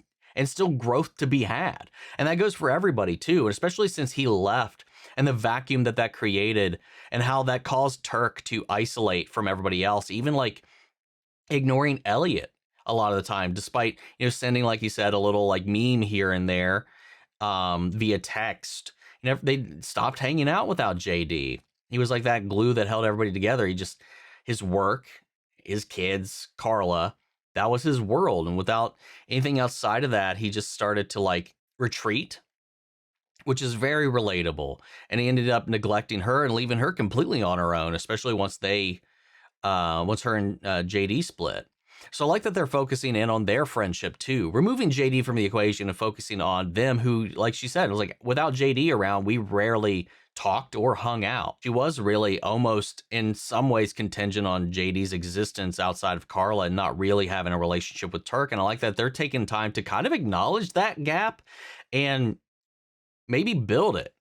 growth to be had. And that goes for everybody too, and especially since he left and the vacuum that created, and how that caused Turk to isolate from everybody else, even like ignoring Elliot a lot of the time, despite, sending, like he said, a little like meme here and there via text. They stopped hanging out without JD. He was like that glue that held everybody together. His work, his kids, Carla, that was his world. And without anything outside of that, he just started to like retreat, which is very relatable. And he ended up neglecting her and leaving her completely on her own, especially once her and JD split. So I like that they're focusing in on their friendship too, removing JD from the equation and focusing on them, who, like she said, it was like, without JD around, we rarely talked or hung out. She was really almost in some ways contingent on JD's existence outside of Carla and not really having a relationship with Turk. And I like that they're taking time to kind of acknowledge that gap and maybe build it.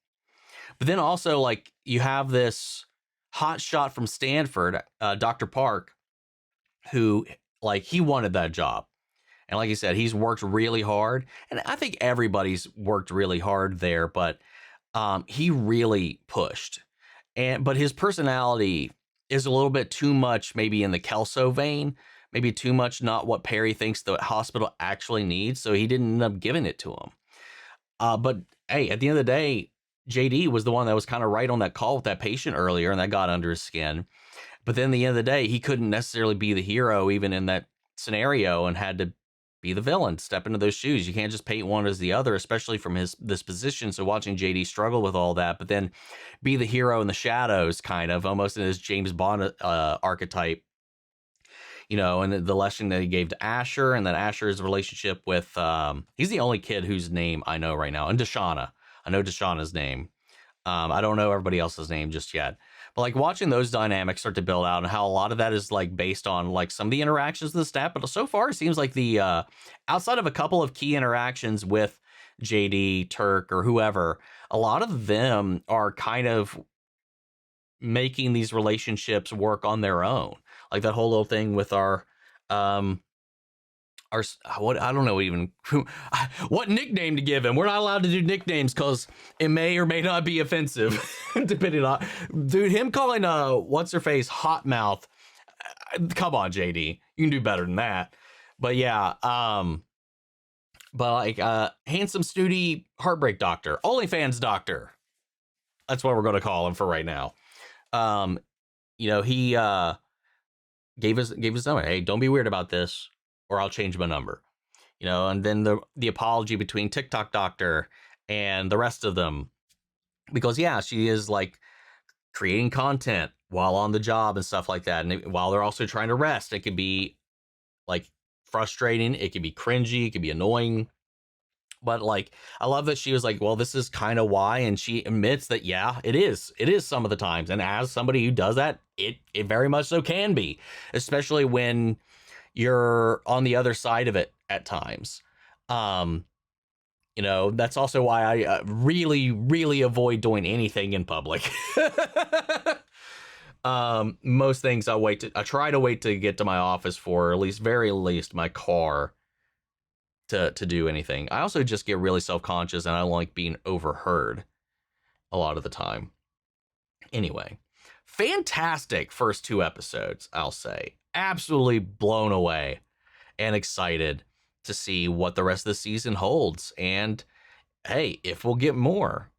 But then also, like, you have this hot shot from Stanford, Dr. Park, who, like, he wanted that job. And like you said, he's worked really hard. And I think everybody's worked really hard there, but he really pushed. But his personality is a little bit too much, maybe in the Kelso vein, maybe too much not what Perry thinks the hospital actually needs. So he didn't end up giving it to him. But hey, at the end of the day, JD was the one that was kind of right on that call with that patient earlier, and that got under his skin. But then at the end of the day, he couldn't necessarily be the hero even in that scenario and had to be the villain, step into those shoes. You can't just paint one as the other, especially from this position. So watching JD struggle with all that, but then be the hero in the shadows, kind of almost in his James Bond archetype, you know, and the lesson that he gave to Asher, and then Asher's relationship with, he's the only kid whose name I know right now, and Deshauna. I know Deshauna's name. I don't know everybody else's name just yet. But like watching those dynamics start to build out and how a lot of that is like based on like some of the interactions with the staff. But so far it seems like the outside of a couple of key interactions with JD, Turk, or whoever, a lot of them are kind of making these relationships work on their own. Like that whole little thing with our what, I don't know even what nickname to give him. We're not allowed to do nicknames because it may or may not be offensive, depending on, dude, him calling what's her face hot mouth. Come on, JD, you can do better than that. But yeah, but like handsome snooty heartbreak doctor, OnlyFans doctor. That's what we're gonna call him for right now. You know, he gave us number. Hey, don't be weird about this, or I'll change my number, you know. And then the apology between TikTok doctor and the rest of them, because yeah, she is like creating content while on the job and stuff like that. And while they're also trying to rest, it could be like frustrating. It could be cringy. It could be annoying. But like, I love that she was like, well, this is kind of why. And she admits that, yeah, it is some of the times. And as somebody who does that, it very much so can be, especially when you're on the other side of it at times. You know, that's also why I really, really avoid doing anything in public. Most things I try to wait to get to my office for, or at least very least my car to do anything. I also just get really self-conscious and I don't like being overheard a lot of the time. Anyway, fantastic first 2 episodes, I'll say. Absolutely blown away and excited to see what the rest of the season holds. And hey, if we'll get more,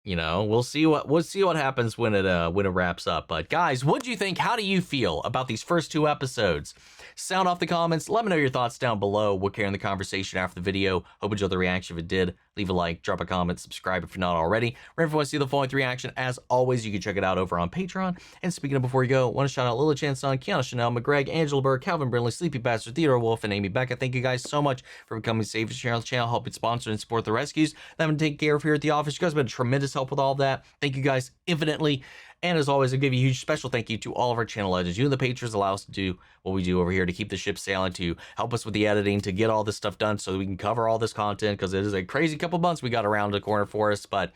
you know, we'll see what happens when it wraps up. But guys, what do you think? How do you feel about these first 2 episodes? Sound off the comments. Let me know your thoughts down below. We'll carry on the conversation after the video. Hope you enjoyed the reaction. If it did, leave a like, drop a comment, subscribe if you're not already. Remember, if you want to see the full-length reaction, as always, you can check it out over on Patreon. And speaking of before you go, I want to shout out Lila Chanson, Kiana Chanel, McGreg, Angela Burr, Calvin Brindley, Sleepy Bastard, Theodore Wolf, and Amy Becca. Thank you guys so much for becoming savers here on the channel, helping sponsor and support the rescues that I'm taking care of here at the office. You guys have been a tremendous help with all of that. Thank you guys infinitely. And as always, I give you a huge special thank you to all of our channel legends. You and the patrons allow us to do what we do over here, to keep the ship sailing, to help us with the editing, to get all this stuff done so that we can cover all this content, because it is a crazy couple months we got around the corner for us. But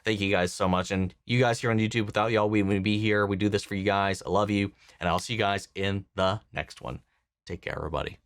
thank you guys so much. And you guys here on YouTube, without y'all, we wouldn't be here. We do this for you guys. I love you. And I'll see you guys in the next one. Take care, everybody.